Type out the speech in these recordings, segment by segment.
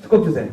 첫 곡 주세요.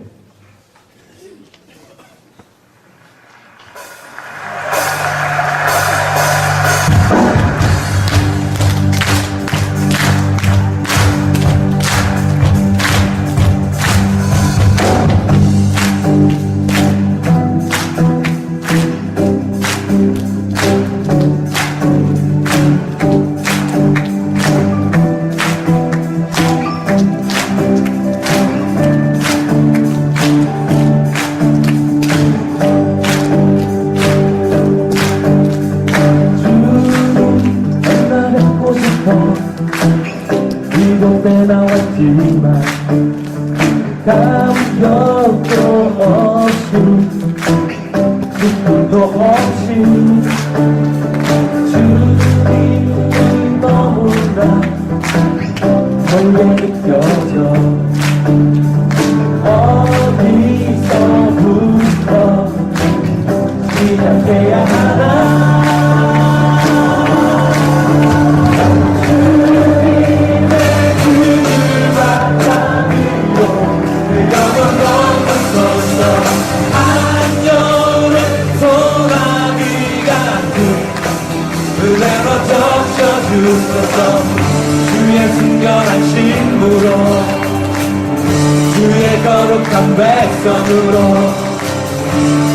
이곳에 나왔지만 감격도 없이 기쁨도 없이 주님이 너무나 멀게 느껴져 어디서부터 시작해야 하나 주의 순결한 신부로 주의 거룩한 백성으로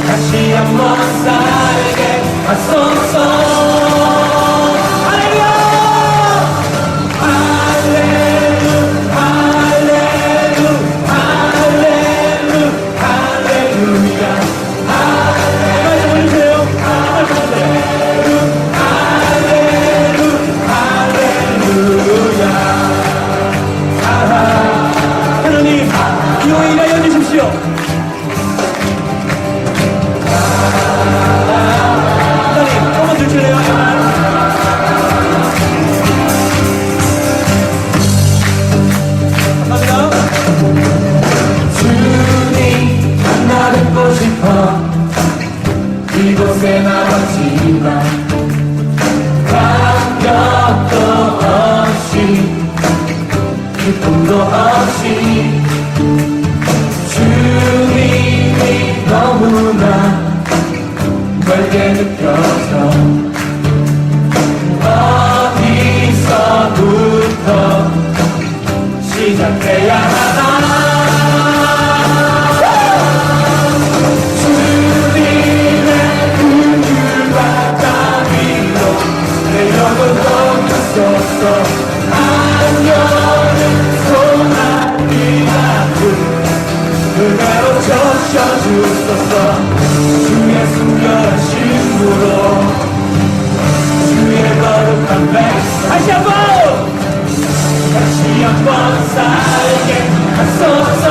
다시 한번 살게 하소서. 이곳에 나왔지만 감격도 없이 기쁨도 없이 주님이 너무나 멀게 느껴져 어디서부터 시작해야 하나 그대로 적셔주소서. 주의 순결한 신부로 주의 거룩한 백성 다시 한번 살게 하소서.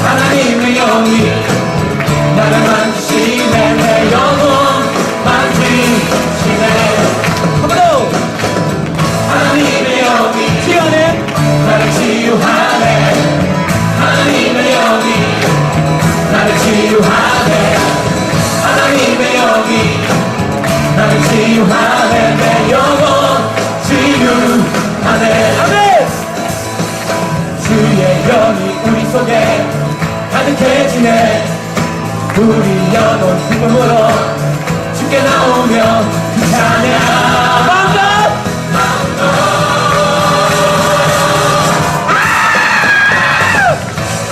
하나님의 영이 나를 만지시네 내 영혼 만지시네 한 번 더 하나님의 영이 치유하네 나를 치유하네 하나님의 영이 나를 치유하네 하나님의 영이 나를 치유하네 내 영혼 치유하네 아멘 주의 영이 우리 속에 가득해지네 우리 영혼 기쁨으로 주께 나오며 그 찬양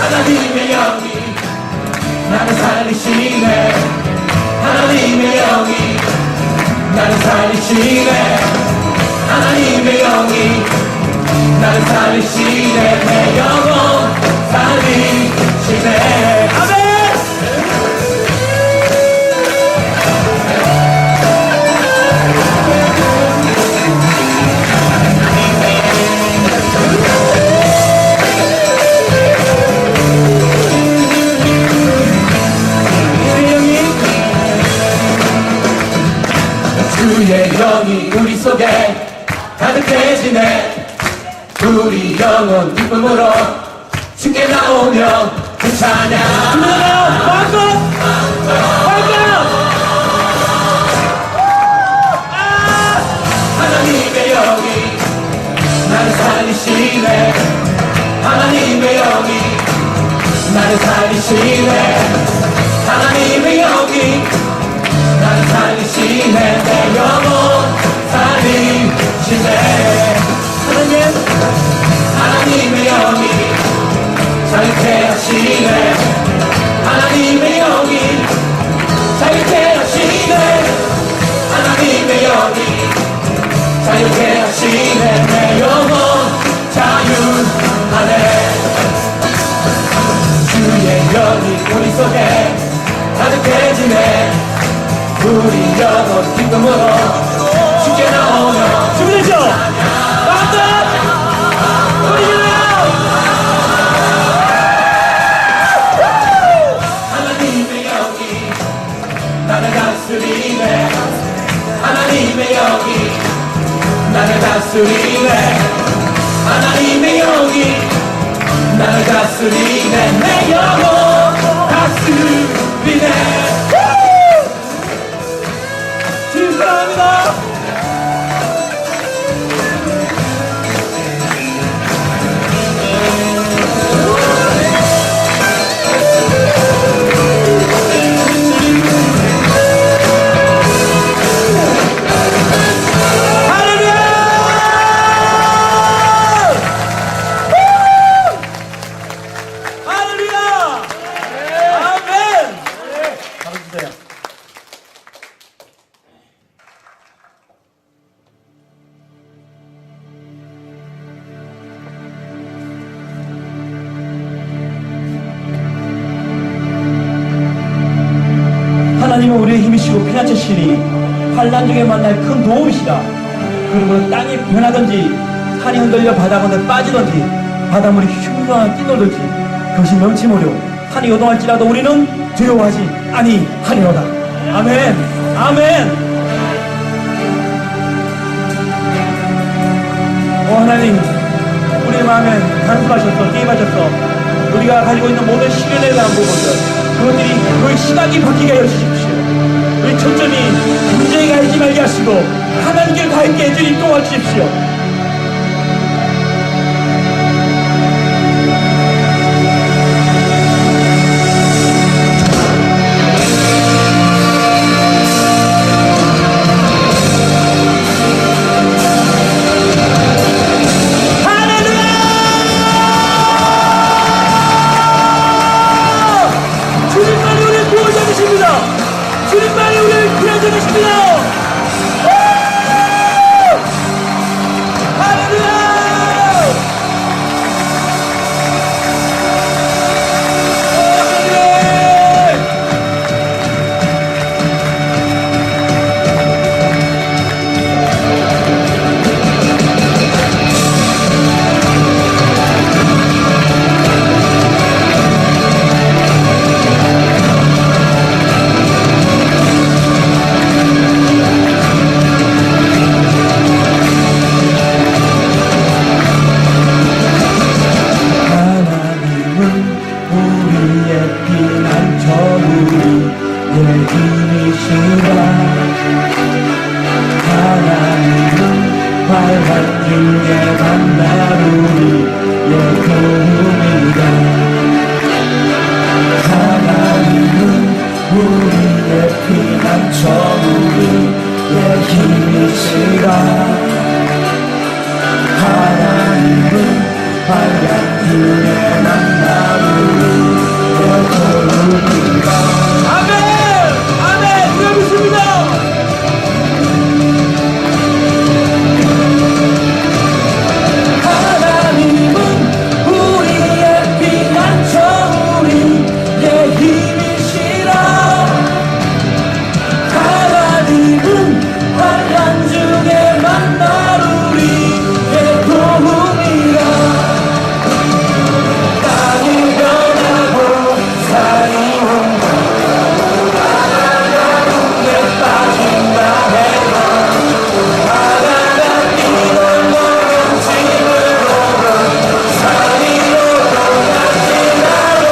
하나님의 영이 나를 살리시네 하나님의 영이 나를 살리시네 하나님의 영이 나를 살리시네 내 영혼 살리시네 아멘 주의 영이 우리 속에 가득해지네 우리 영혼 기쁨으로 주께 나오며 그 찬양 하나님의 영이 나를 살리시네 하나님의 영이 나를 살리시네 하나님의 영이 나를 살리시네 내 영혼 살리시네 하나님의 영이 자유케 하시네 하나님의 영이 자유케 하시네 하나님의 영이 자유케 하시네 내 영혼 자유하네 주의 영이 우리 속에 가득해지네 우리 영혼 기쁨으로 주께 나오며 준비되죠? 마음껏 하나님의 영이 나를 다스리네 하나님의 영이 나를 다스리네 하나님의 영이 나를 다스리네 내 영혼 다스리네 주님 사랑합니다 하나님은 우리의 힘이시고 피난처시니 환난 중에 만날 큰 도움이시다. 그러므로 땅이 변하든지 산이 흔들려 바다가운데 빠지든지 바닷물이 흉흉하게 뛰놀든지 그것이 넘치모려 산이 요동할지라도 우리는 두려워하지 아니하리로다. 아멘 아멘. 오 하나님 우리의 마음엔 단순하셨어 게임하셨어 우리가 가지고 있는 모든 시련에 대한 부분들 그것들이 그의 시각이 바뀌게 하여 주십시오. 우리 초점이 문제에 가지 말게 하시고 하나님께 가 있게 해주님 도와주십시오. 주님만이 우리를 구해주십니다. 피난처 우리의 힘이시라. 하나님은 환란 중에 만날 우리의 도움이다. 하나님은 우리의 피난처 우리의 힘이시라. 하나님은 환란 중에 만나 우리의 도움이다. 아멘! 아멘! 우리가 믿습니다. 하나님은 우리의 피난처 우리의 힘이시라. 하나님은 환란 중에 만날 우리의 도움이라. 땅이 변하고 산이 내 빠진다 해도 바다가 뛰어넘는 집으로 산이로 돌아지나로.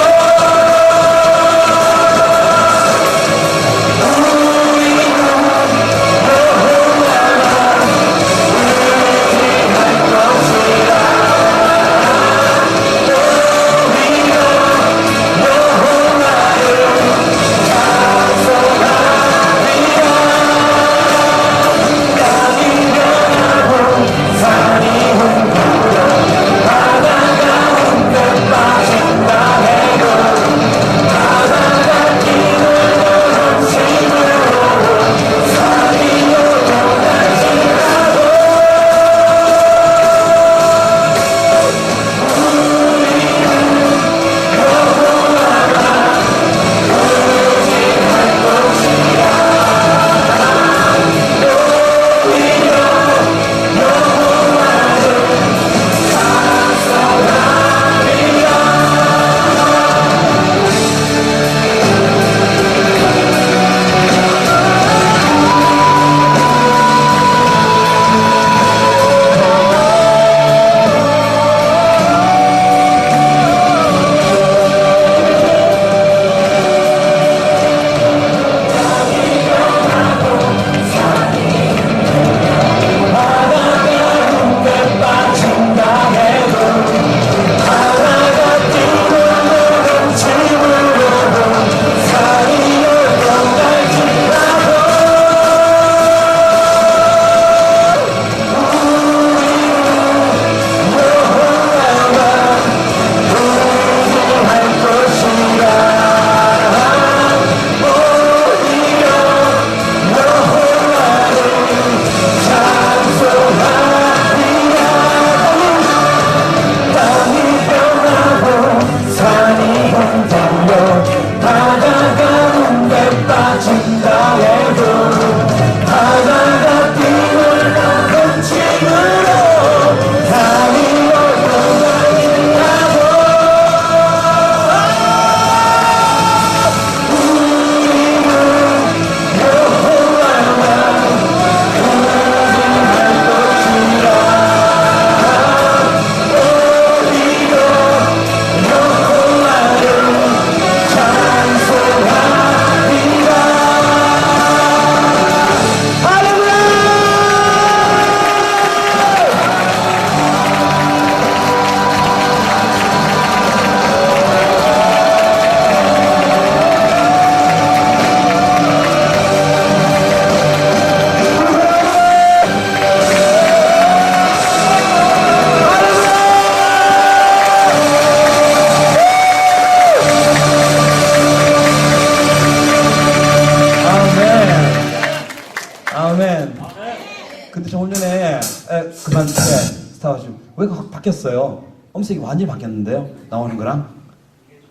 스타워즈 왜 확 바뀌었어요? 음색이 완전히 바뀌었는데요? 나오는 거랑?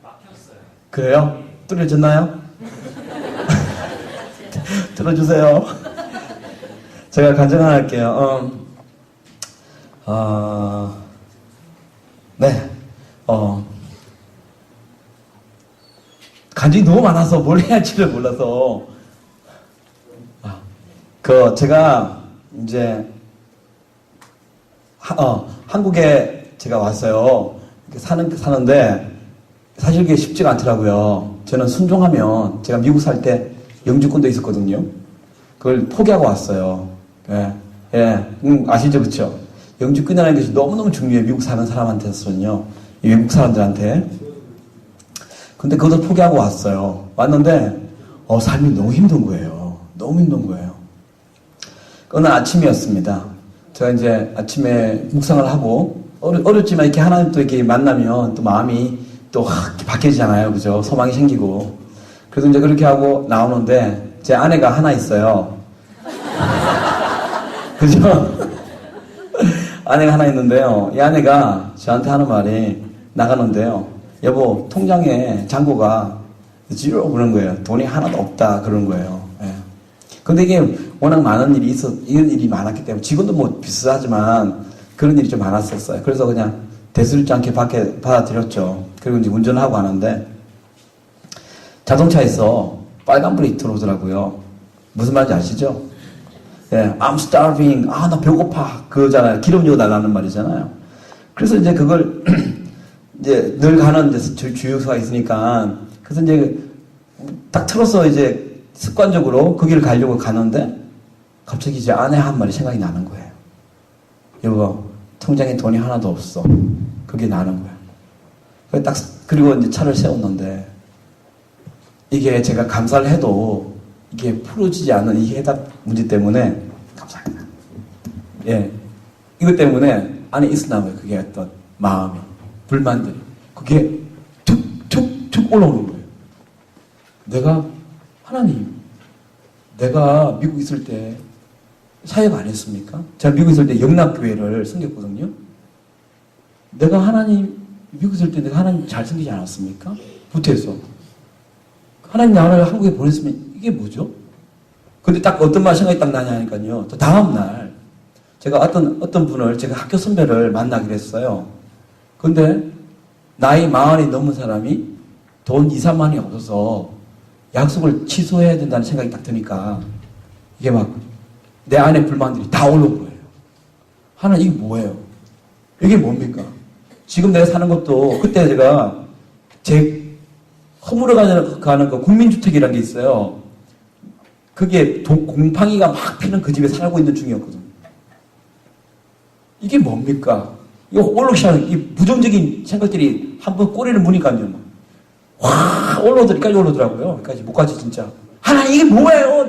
바뀌었어요. 그래요? 뚫려졌나요? 들어주세요. 제가 간증 하나 할게요. 네. 간증이 너무 많아서 뭘 해야 할지를 몰라서. 제가 이제 한국에 제가 왔어요. 사는데 사실 그게 쉽지가 않더라고요. 저는 순종하면 제가 미국 살 때 영주권도 있었거든요. 그걸 포기하고 왔어요. 예, 예, 아시죠, 그렇죠? 영주권이라는 것이 너무너무 중요해요. 미국 사는 사람한테는요, 외국 사람들한테. 근데 그것도 포기하고 왔어요. 왔는데 삶이 너무 힘든 거예요. 너무 힘든 거예요. 어느 아침이었습니다. 제가 이제 아침에 묵상을 하고 어렵지만 이렇게 하나님 또 이렇게 만나면 또 마음이 또 바뀌잖아요. 그죠? 소망이 생기고. 그래서 이제 그렇게 하고 나오는데 제 아내가 하나 있어요. 그죠? 아내가 하나 있는데요. 이 아내가 저한테 하는 말이 나가는데요. 여보, 통장에 잔고가 지로 그런 거예요. 돈이 하나도 없다 그런 거예요. 예. 근데 이게 워낙 많은 일이 이런 일이 많았기 때문에 지금도 뭐 비슷하지만 그런 일이 좀 많았었어요. 그래서 그냥 대수롭지 않게 받아들였죠. 그리고 이제 운전을 하고 하는데 자동차에서 빨간불이 들어오더라고요. 무슨 말인지 아시죠? 예, I'm starving. 나 배고파. 그거잖아요. 기름 넣어달라는 말이잖아요. 그래서 이제 그걸 이제 늘 가는 데서 주유소가 있으니까 그래서 이제 딱 틀어서 이제 습관적으로 그 길을 가려고 가는데 갑자기 이제 아내 한 말이 생각이 나는 거예요. 여보, 통장에 돈이 하나도 없어. 그게 나는 거야. 그리고 이제 차를 세웠는데 이게 제가 감사를 해도 이게 풀어지지 않는 이 해답 문제 때문에 감사합니다. 예. 이것 때문에 안에 있었나 봐요. 그게 어떤 마음이, 불만들이. 그게 툭툭툭 올라오는 거예요. 하나님, 내가 미국 있을 때 사역 안 했습니까? 제가 미국 있을 때 영락교회를 섬겼거든요. 미국 있을 때 내가 하나님 잘 섬기지 않았습니까? 부태에서. 하나님 나를 한국에 보냈으면 이게 뭐죠? 근데 딱 어떤 말 생각이 딱 나냐니까요. 또 다음날 제가 어떤 분을 제가 학교 선배를 만나기로 했어요. 근데 나이 40이 넘은 사람이 돈 2, 3만이 없어서 약속을 취소해야 된다는 생각이 딱 드니까 이게 막 내 안에 불만들이 다 올라온 거예요. 하나님 이게 뭐예요? 이게 뭡니까? 지금 내가 사는 것도 그때 제가 제 허물어가는 그 국민주택이라는 게 있어요. 그게 곰팡이가 막 피는 그 집에 살고 있는 중이었거든요. 이게 뭡니까? 이거 올라오기 시작하는 이 부정적인 생각들이 한번 꼬리를 무니까요. 확 올라오더니까지 올라오더라고요. 여기까지 목까지 진짜. 하나님 이게 뭐예요?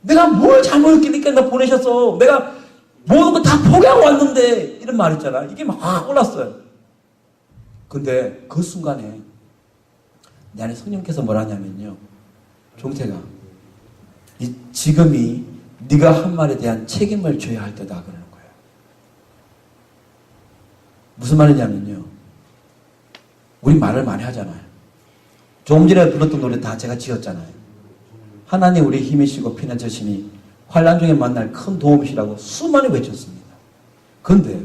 내가 뭘 잘못했기니까 나 보내셨어. 내가 모든 거 다 포기하고 왔는데 이런 말 있잖아. 이게 막 올랐어요. 근데 그 순간에 내 안에 성령께서 뭐라 하냐면요. 종태가 지금이 네가 한 말에 대한 책임을 져야 할 때다 그러는 거예요. 무슨 말이냐면요. 우리 말을 많이 하잖아요. 조금 전에 불렀던 노래 다 제가 지었잖아요. 하나님 우리 힘이시고 피난 저시니 환난 중에 만날 큰 도움이시라고 수많이 외쳤습니다. 그런데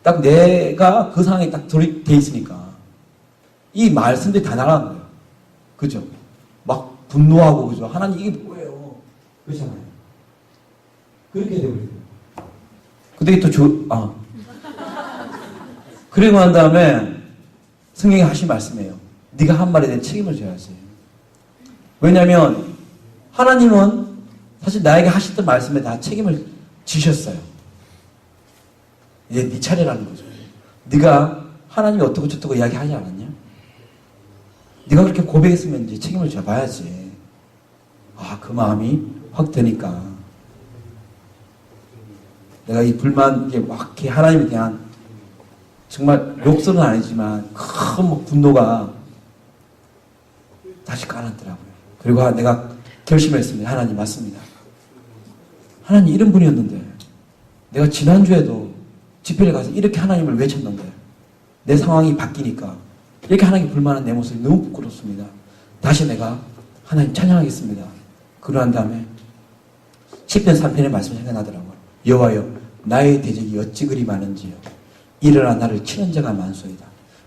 딱 내가 그 상황에 딱 돼 있으니까 이 말씀들이 다 나가는 거예요. 그죠? 막 분노하고 그죠? 하나님 이게 뭐예요? 그렇잖아요. 그렇게 되고 있어요. 근데 또 그리고 난 다음에 성경이 하신 말씀이에요. 네가 한 말에 대한 책임을 져야지. 왜냐하면 하나님은 사실 나에게 하셨던 말씀에 다 책임을 지셨어요. 이제 네 차례라는 거죠. 네가 하나님이 어떻고 저떻고 이야기하지 않았냐? 네가 그렇게 고백했으면 이제 책임을 져봐야지. 그 마음이 확 드니까 내가 이 불만 이게 막 이렇게 하나님에 대한 정말 욕설은 아니지만 큰 분노가 다시 깔았더라고요. 그리고 내가 결심을 했습니다. 하나님 맞습니다. 하나님 이런 분이었는데 내가 지난주에도 집회를 가서 이렇게 하나님을 외쳤는데 내 상황이 바뀌니까 이렇게 하나님 불만한 내 모습이 너무 부끄럽습니다. 다시 내가 하나님 찬양하겠습니다. 그러한 다음에 10편 3편의 말씀이 생각나더라고요. 여호와여 나의 대적이 어찌 그리 많은지요. 일어나 나를 치는 자가 많소이다.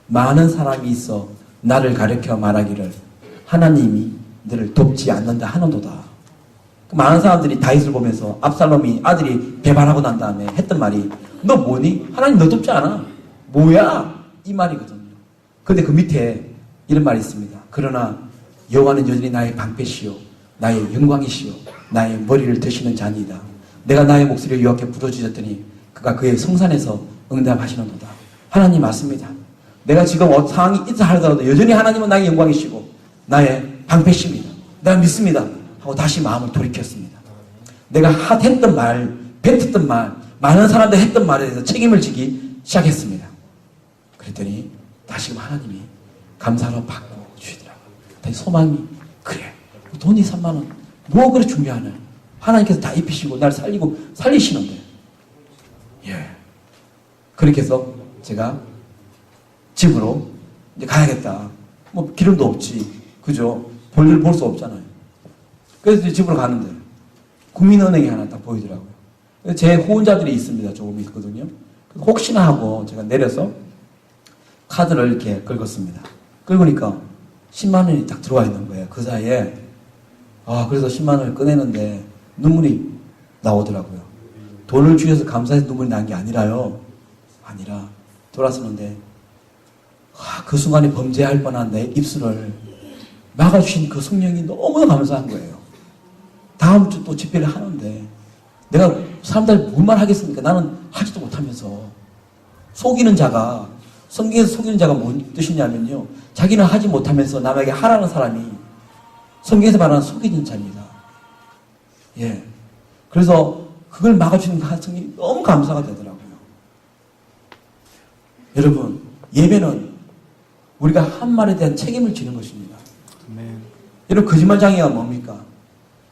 많은 사람이 있어 나를 가르쳐 말하기를 하나님이 너를 돕지 않는다 하는도다. 많은 사람들이 다윗을 보면서 압살롬이 아들이 배반하고 난 다음에 했던 말이 너 뭐니? 하나님 너 돕지 않아. 뭐야? 이 말이거든요. 근데 그 밑에 이런 말이 있습니다. 그러나 여호와는 여전히 나의 방패시요 나의 영광이시요 나의 머리를 드시는 자니이다. 내가 나의 목소리를 여호와께 부르짖었더니 그가 그의 성산에서 응답하시는도다. 하나님 맞습니다. 내가 지금 상황이 있다 하더라도 여전히 하나님은 나의 영광이시고 나의 방패십니다. 내가 믿습니다 하고 다시 마음을 돌이켰습니다. 내가 했던 말, 뱉었던 말, 많은 사람들 했던 말에 대해서 책임을 지기 시작했습니다. 그랬더니 다시금 하나님이 감사로 바꿔주시더라고요. 다시 소망이 그래 돈이 3만 원 뭐 그래 중요하냐. 하나님께서 다 입히시고 날 살리고 살리시는데 예 그렇게 해서 제가 집으로 이제 가야겠다. 뭐 기름도 없지 그죠? 볼일 볼 수 없잖아요. 그래서 이제 집으로 가는데 국민은행이 하나 딱 보이더라고요. 제 후원자들이 있습니다. 조금 있거든요. 혹시나 하고 제가 내려서 카드를 이렇게 긁었습니다. 긁으니까 10만 원이 딱 들어와 있는 거예요. 그 사이에 그래서 10만 원을 꺼내는데 눈물이 나오더라고요. 돈을 주셔서 감사해서 눈물이 난 게 아니라 돌아서는데 그 순간에 범죄할 뻔한 내 입술을 막아주신 그 성령이 너무나 감사한 거예요. 다음 주 또 집회를 하는데 내가 사람들 뭘만 하겠습니까? 나는 하지도 못하면서 속이는 자가 성경에서 속이는 자가 뭔 뜻이냐면요. 자기는 하지 못하면서 남에게 하라는 사람이 성경에서 말하는 속이는 자입니다. 예. 그래서 그걸 막아주는 하나님이 너무 감사가 되더라고요. 여러분, 예배는 우리가 한 말에 대한 책임을 지는 것입니다. 여러분, 거짓말장애가 뭡니까?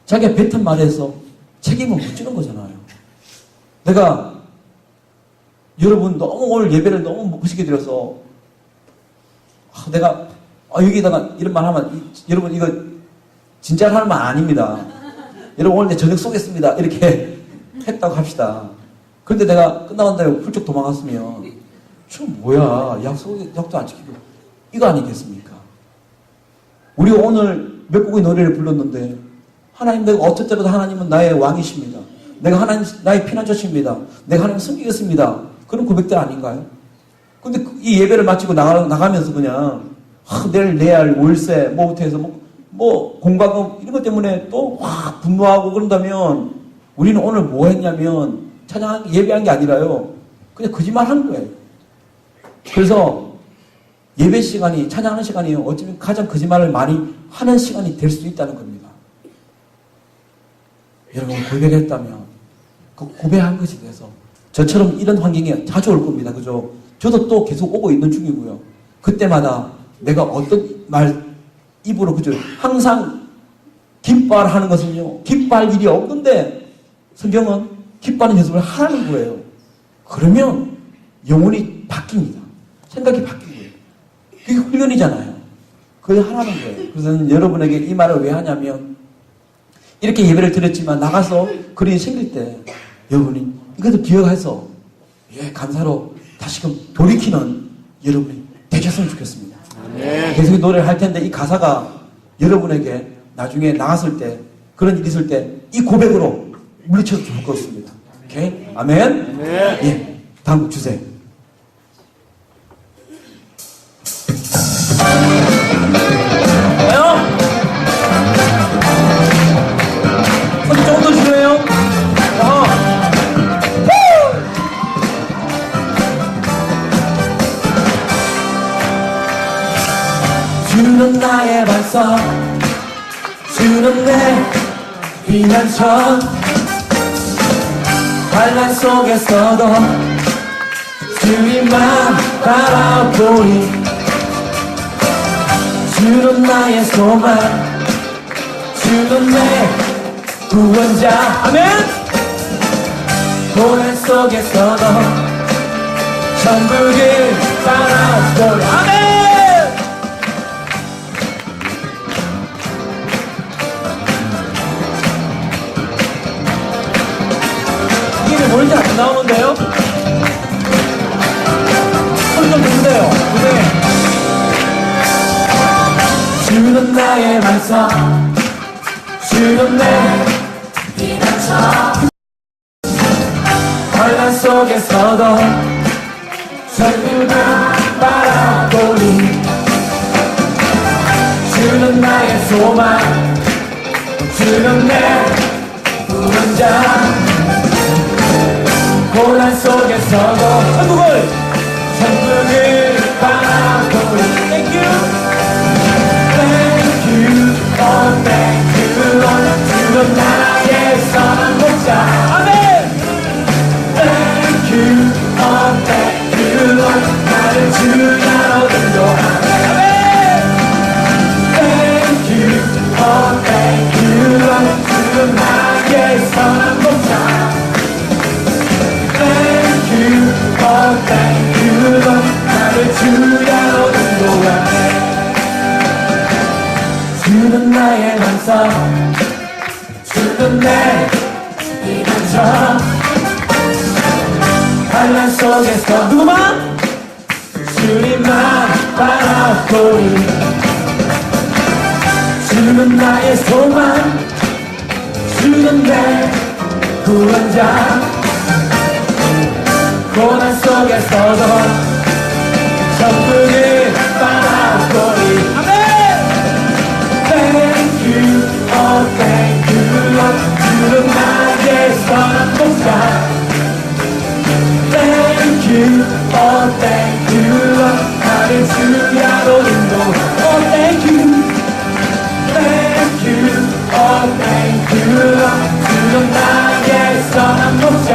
자기가 뱉은 말에서 책임을 못 지는 거잖아요. 내가 여러분 너무 오늘 예배를 너무 멋있게 드려서 내가 여기다가 이런 말 하면 여러분 이거 진짜 하는 말 아닙니다. 여러분 오늘 내 저녁 쏘겠습니다. 이렇게 했다고 합시다. 그런데 내가 끝나고 다음에 훌쩍 도망갔으면 저 뭐야 약도 안 지키고 이거 아니겠습니까? 우리 오늘 몇 곡의 노래를 불렀는데 하나님 내가 어쩔 때라도 하나님은 나의 왕이십니다. 내가 하나님 나의 피난처십니다. 내가 하나님 섬기겠습니다. 그런 고백들 아닌가요? 근데 이 예배를 마치고 나가면서 그냥 내일 내야 할 월세 뭐부터 해서 뭐 공과금 이런 것 때문에 또 확 분노하고 그런다면 우리는 오늘 뭐 했냐면 찬양 예배한 게 아니라요. 그냥 거짓말 하는 거예요. 그래서 예배 시간이 찬양하는 시간이 어쩌면 가장 거짓말을 많이 하는 시간이 될 수도 있다는 겁니다. 여러분 고백했다면 그 고백한 것이 돼서 저처럼 이런 환경에 자주 올 겁니다. 그죠? 저도 또 계속 오고 있는 중이고요. 그때마다 내가 어떤 말 입으로 그죠? 항상 기뻐하는 것은요. 기뻐할 일이 없는데 성경은 기뻐하는 연습을 하라는 거예요. 그러면 영혼이 바뀝니다. 생각이 바뀌고요. 그게 훈련이잖아요. 그게 하라는 거예요. 그래서 저는 여러분에게 이 말을 왜 하냐면 이렇게 예배를 드렸지만 나가서 그런 일이 생길 때 여러분이 이것도 기억해서 감사로 다시금 돌이키는 여러분이 되셨으면 좋겠습니다. 계속 노래를 할 텐데 이 가사가 여러분에게 나중에 나갔을 때 그런 일이 있을 때 이 고백으로 물리쳐도 좋을 것 같습니다. 오케이? 아멘? 예. 다음 곡 주세요. 손 조금 더 줄여요. 주는 나의 반석, 주는 내 피난처, 환난 속에서도 주님만 바라보니 주는 나의 소망, 주는 내 구원자. 아멘. 고난 속에서도 천국을 바라보니. 아멘. 이게 뭔지 안 나오는데요? 손 좀 드세요. 네. 주는 나의 반석, 주는 내 피난처, 환난 속에서도 천국을 바라보니 주는 나의 소망, 주는 내 구원자. 고난 속에서도 천국을 바라보리. Thank you, thank you, oh thank you Lord. 주는 나의 선한 목자. 아멘. Thank you, oh thank you Lord. 나를 주야로 인도하네. 아멘. Thank you, oh thank you Lord. 주는 나의 선한 목자. Thank you, oh thank you Lord. 나를 주야로 인도하네. 주는 나의 반석, 주는 내 피난처. 환난 속에서 누구만? 주님만 바라보리. 주는 나의 소망, 주는 내 구원자. 고난 속에서도 천국을 바라보리. 아멘. Thank you, oh thank you Lord. 주는 나의 선한 목자. Thank you, oh thank you Lord. 나를 주야로 인도해. Oh thank you, thank you, oh thank you Lord. 주는 나의 선한 목자.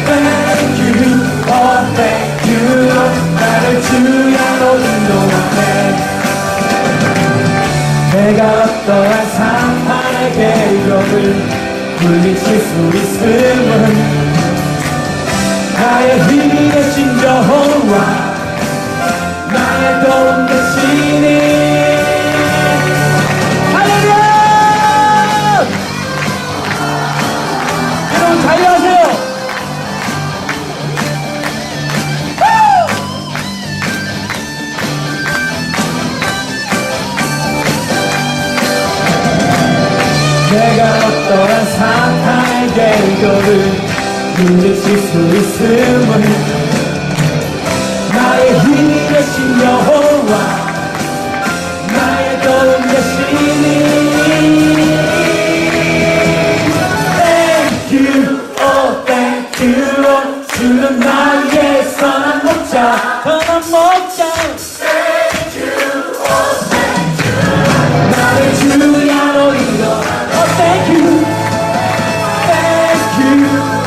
Thank you, oh thank you Lord. 나를 주야로 인도하네. 내가 어떠한 상황의 계곡을 물리칠 수 있음은 나의 힘이 되신 여호와, 나의 도움 되시니. 할렐루야! 여러분 자유하세요. 내가 어떠한 사탄의 계곡을 물리칠 수 있음은 나의 힘이 되신 여호와, 나의 도움 되시니. Thank you, oh thank you Lord. 주는 나의 선한 목자, 선한 목자. Thank you, oh thank you. 나를 주야로 인도하네. Oh thank you, thank you,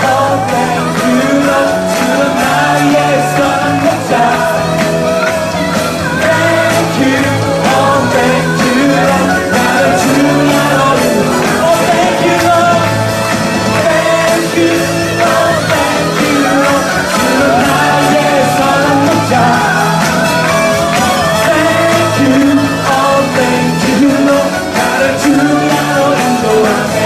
oh thank you Lord. 주는 나의 선한 목자. Thank you, oh thank you Lord. 나를 주야로 인도하네. Oh thank you Lord, thank you, oh thank you Lord. 주는 나의 선한 목자. Thank you, oh thank you Lord. 나를 주야로 인도하네.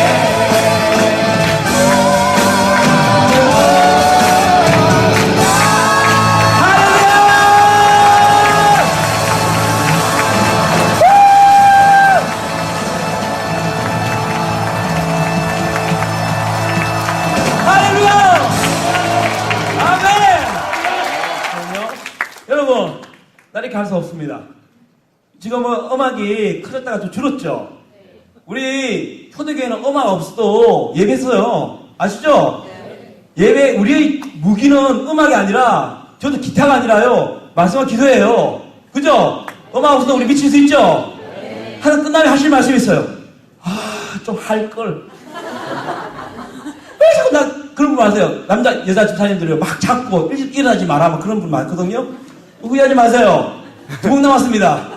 할렐루야! 아멘! 여러분, 날이 갈 수 없습니다. 지금은 음악이 커졌다가 좀 줄었죠? 우리 초대교회는 음악 없어도 예배했어요. 아시죠? 예배, 우리의 무기는 음악이 아니라, 저도 기타가 아니라요. 말씀과 기도예요. 그죠? 음악 없어도 우리 미칠 수 있죠? 하나 끝나면 하실 말씀이 있어요. 좀 할-걸. 왜 자꾸 나 그런 분 마세요. 남자, 여자 집사님들이 막 잡고 일어나지 마라. 막 그런 분 많거든요. 후회하지 마세요. 2분 남았습니다.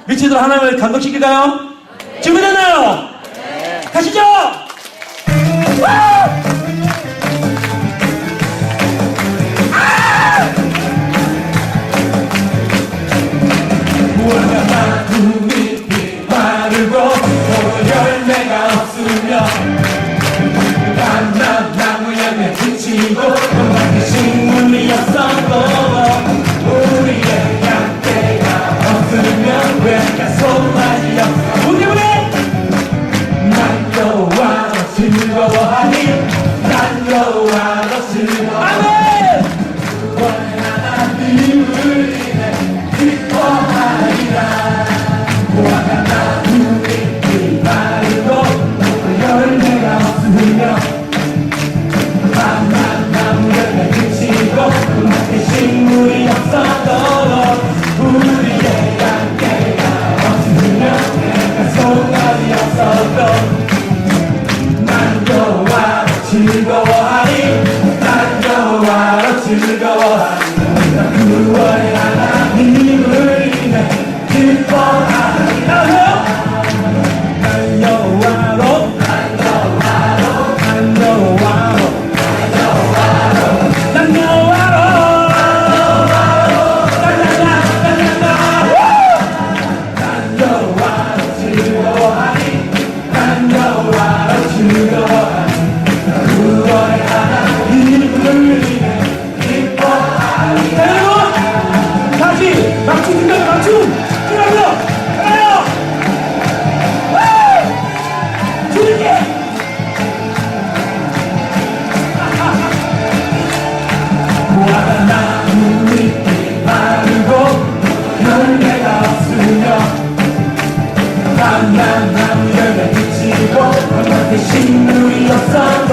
미치도록 하나님을 감동시킬까요? 준비됐나요? 가시죠! 무언가 나무잎이 마르고 또 열매가 없으며 나무 열매 붙이고 또 식물이 없어도 우리의 양떼가 없으면 왜 소망이 없어. 우리 난 여호와로 즐거워하니 난 여호와로 즐거워하니 구원의 하나님을 인해 기뻐하리라. 난 한결에 그치고 한마디 신물이 없어도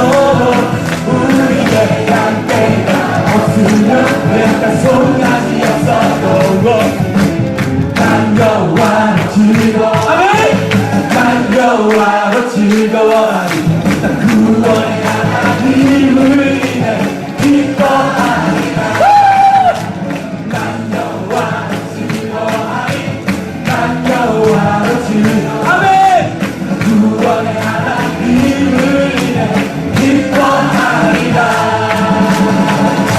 우리의 관계가 없으면 내가 소용이 없어도 반가워 즐거워 아멘 반가워 즐거워하니 구원의 하나님을 인해 기뻐하리라 반가워 즐거워하니 반가워 즐거워 아멘 구원의 하나님을 인해 기뻐하리라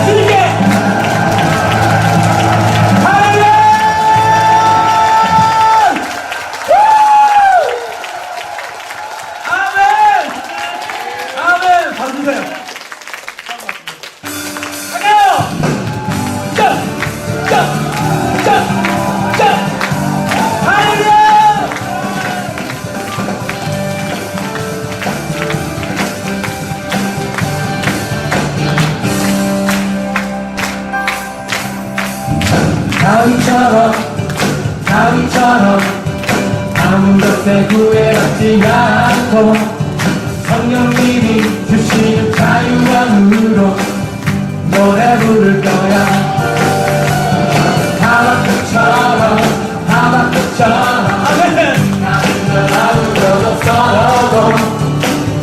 주님께 다윗처럼 아무 것에 구애받지 않고 성령님이 주시는 자유함으로 노래 부를 거야 하박국처럼 나는 널 아무것도 없어도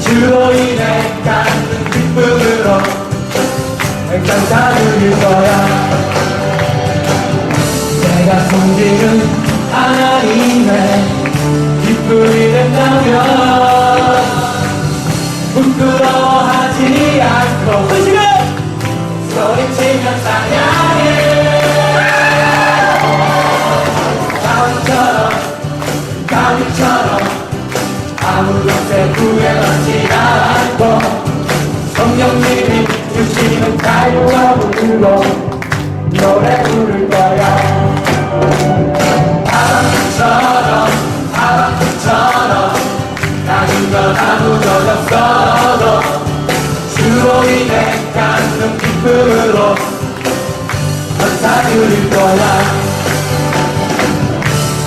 주로 인해 갖는 기쁨으로 감사 드릴 거야 내가 섬기는 하나님의 기쁨이 된다면 부끄러워하지 않고 그 시간 소리치며 찬양해 다윗처럼 아무 것에 구애받지 않고 성령님이 주시는 자유함으로 노래 부를 거야 하박국처럼 나는 건 아무것도 없어도 주로 인해 갖는 기쁨으로 감사 드릴 거야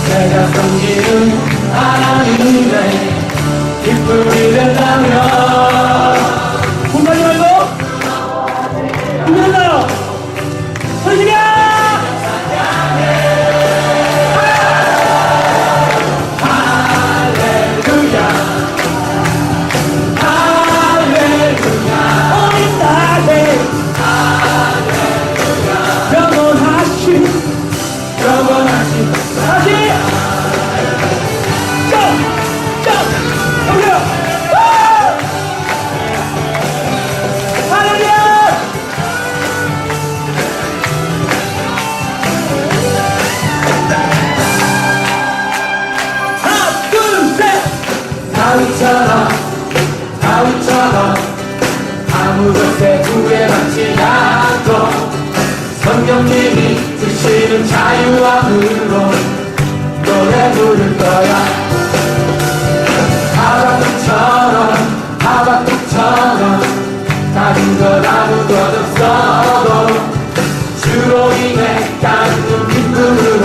내가 섬기는 하나님의 기쁨이 된다면 공부하지 말고 힘들어요 소리지가 다윗처럼 아무 것에 구애받지 않고 성령님이 주시는 자유함으로 노래 부를 거야 하박국처럼 다른 것 아무것도 없어도 주로 인해 갖는 기쁨으로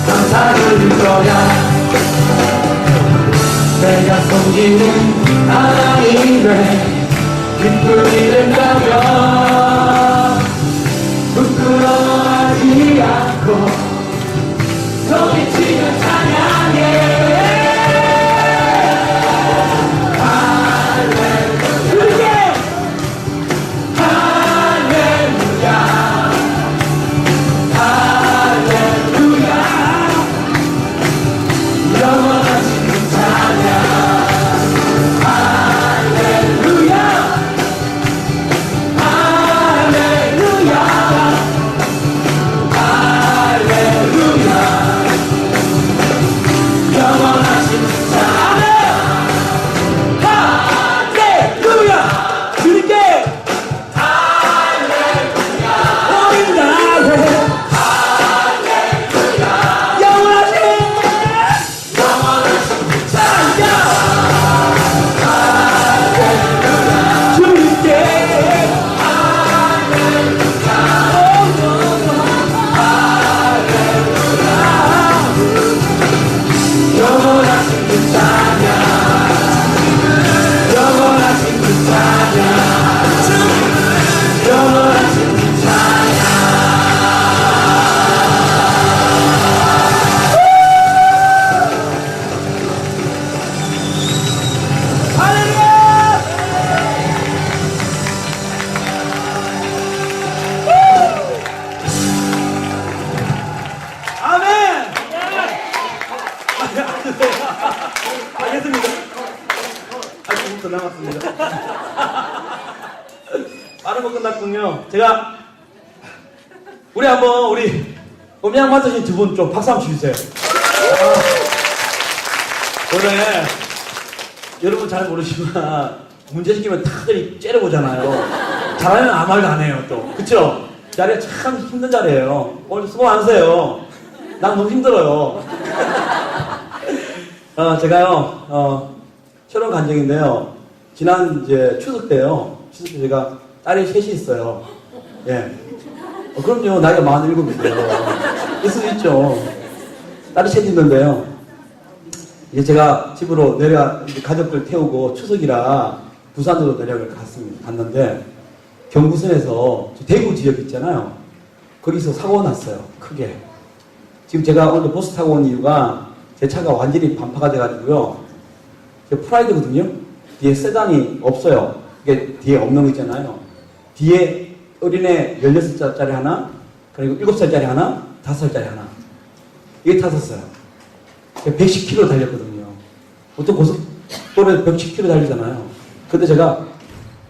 감사 드릴 거야 내가 섬기는 하나님의 기쁨이 된다면 부끄러워하지 않고 소리치며 찬양해 더 남았습니다. 빠른 거 끝났군요. 제가 우리 음향 맡으신 두 분 좀 박수 한번 주세요. 원래 여러분 잘 모르시지만 문제 시키면 다들 째려보잖아요. 잘하면 아무 말도 안 해요 또. 그쵸? 자리가 참 힘든 자리예요. 오늘 수고 많으세요. 난 너무 힘들어요. 제가요 철원 간증인데요. 지난 이제 추석 때요. 추석 때 제가 딸이 셋이 있어요. 예. 그럼요. 나이가 47이고요. 있을 수 있죠. 딸이 셋이 있는데요. 이제 제가 집으로 가족들 태우고 추석이라 부산으로 내려가 갔는데 경부선에서 대구 지역 있잖아요. 거기서 사고가 났어요. 크게. 지금 제가 오늘 버스 타고 온 이유가 제 차가 완전히 반파가 돼가지고요. 제 프라이드거든요. 뒤에 세단이 없어요. 이게 뒤에 없는 거 있잖아요. 뒤에 어린애 16살짜리 하나, 그리고 7살짜리 하나, 5살짜리 하나. 이게 탔었어요. 110km 달렸거든요. 보통 고속도로에 110km 달리잖아요. 근데 제가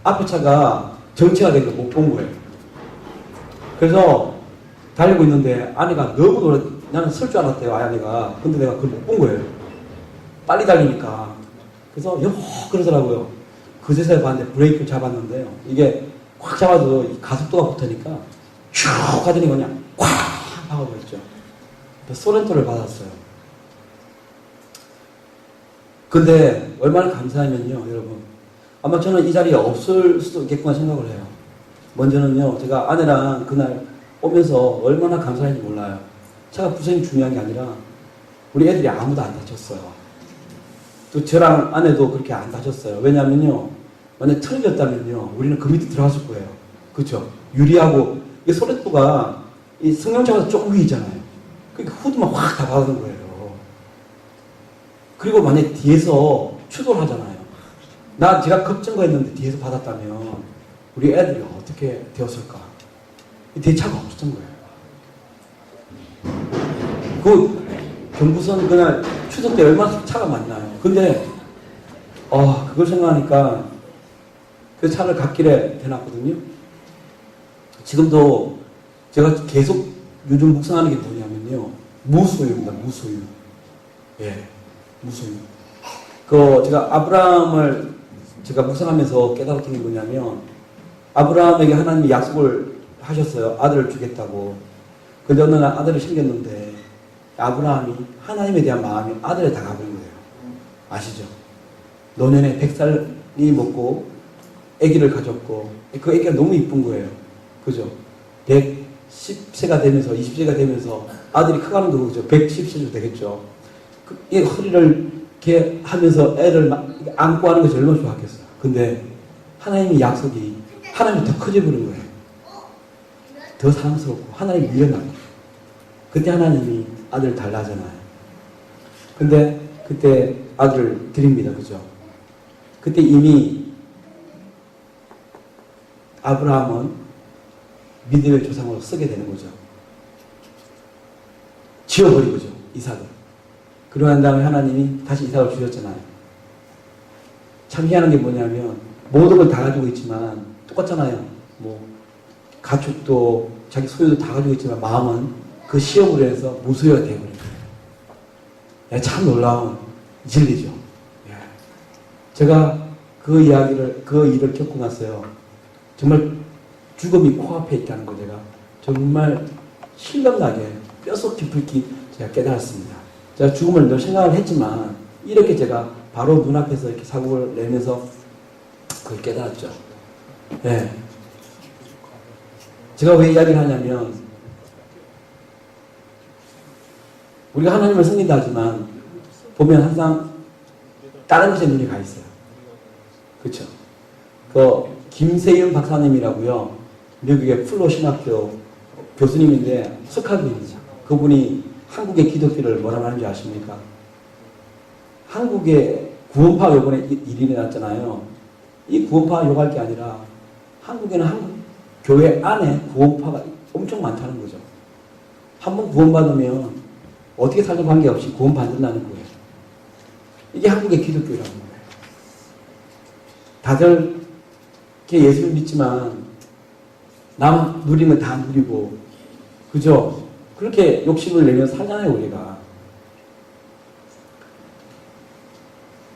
앞에 차가 정체가 된 걸 못 본 거예요. 그래서 달리고 있는데 아내가 너무 노래, 나는 설 줄 알았대요, 아내가. 근데 내가 그걸 못 본 거예요. 빨리 달리니까. 그래서 그러더라고요. 그제서야 봤는데 브레이크를 잡았는데요. 이게 꽉 잡아도 이 가속도가 붙으니까 쭉 가더니 그냥 꽉 박아버렸죠. 소렌토를 받았어요. 근데 얼마나 감사하면요, 여러분. 아마 저는 이 자리에 없을 수도 있겠구나 생각을 해요. 먼저는요, 제가 아내랑 그날 오면서 얼마나 감사한지 몰라요. 차가 부상이 중요한 게 아니라 우리 애들이 아무도 안 다쳤어요. 또 저랑 아내도 그렇게 안 다쳤어요. 왜냐면요, 만약 틀어졌다면요, 우리는 그 밑에 들어갔을 거예요. 그렇죠? 유리하고 이 소렛도가 이 승용차가 조금 위잖아요. 그러니까 후드만 확 다 박는 거예요. 그리고 만약 뒤에서 추돌 하잖아요. 제가 걱정가 했는데 뒤에서 받았다면 우리 애들이 어떻게 되었을까? 뒤에 차가 없었던 거예요. 그 경부선 그날 추석 때 얼마나 차가 많나요? 근데 그걸 생각하니까 그 차를 갓길에 대놨거든요. 지금도 제가 계속 요즘 묵상하는 게 뭐냐면요, 무소유입니다. 무소유. 예, 무소유. 제가 아브라함을 제가 묵상하면서 깨달았던 게 뭐냐면, 아브라함에게 하나님이 약속을 하셨어요. 아들을 주겠다고. 근데 어느 날 아들이 생겼는데 아브라함이 하나님에 대한 마음이 아들에 다 가버린 거예요. 아시죠? 노년에 100살이 먹고 아기를 가졌고, 그 아기가 너무 이쁜 거예요. 그죠? 110세가 되면서 20세가 되면서 아들이 커가는 거고, 그죠? 110세도 되겠죠. 이 허리를 이렇게 하면서 애를 안고 하는 것이 얼마나 좋았겠어요. 근데 하나님의 약속이 하나님이 더 커져버린 거예요. 더 사랑스럽고 하나님이 밀려나고. 그때 하나님이 아들을 달라 하잖아요. 근데 그때 아들을 드립니다. 그죠? 그때 이미 아브라함은 믿음의 조상으로 쓰게 되는 거죠. 지어버린 거죠. 이삭을. 그러고 난 다음에 하나님이 다시 이삭을 주셨잖아요. 참 희한한 게 뭐냐면 모든 걸 다 가지고 있지만 똑같잖아요. 뭐 가축도 자기 소유도 다 가지고 있지만 마음은 그 시험으로 해서 무소유가 되어버린 거예요. 참 놀라운 진리죠. 제가 그 일을 겪고 났어요. 정말 죽음이 코앞에 있다는 거 제가 정말 실감나게 뼛속 깊이 제가 깨달았습니다. 제가 죽음을 늘 생각을 했지만 이렇게 제가 바로 눈앞에서 이렇게 사고를 내면서 그걸 깨달았죠. 네. 제가 왜 이야기를 하냐면, 우리가 하나님을 섬긴다 하지만 보면 항상 다른 것에 눈이 가 있어요. 그렇죠? 김세윤 박사님이라고요, 미국의 플로 신학교 교수님인데 석학입니다. 그분이 한국의 기독교를 뭐라고 하는지 아십니까? 한국의 구원파 요번에 일이 일어났잖아요. 이 구원파 욕할 게 아니라 한국에는 한국 교회 안에 구원파가 엄청 많다는 거죠. 한번 구원받으면 어떻게 살든 관계없이 구원받는다는 거예요. 이게 한국의 기독교라는 거예요. 다들 이렇게 예수를 믿지만 남 누리면 다 누리고, 그죠? 그렇게 욕심을 내면 살잖아요, 우리가.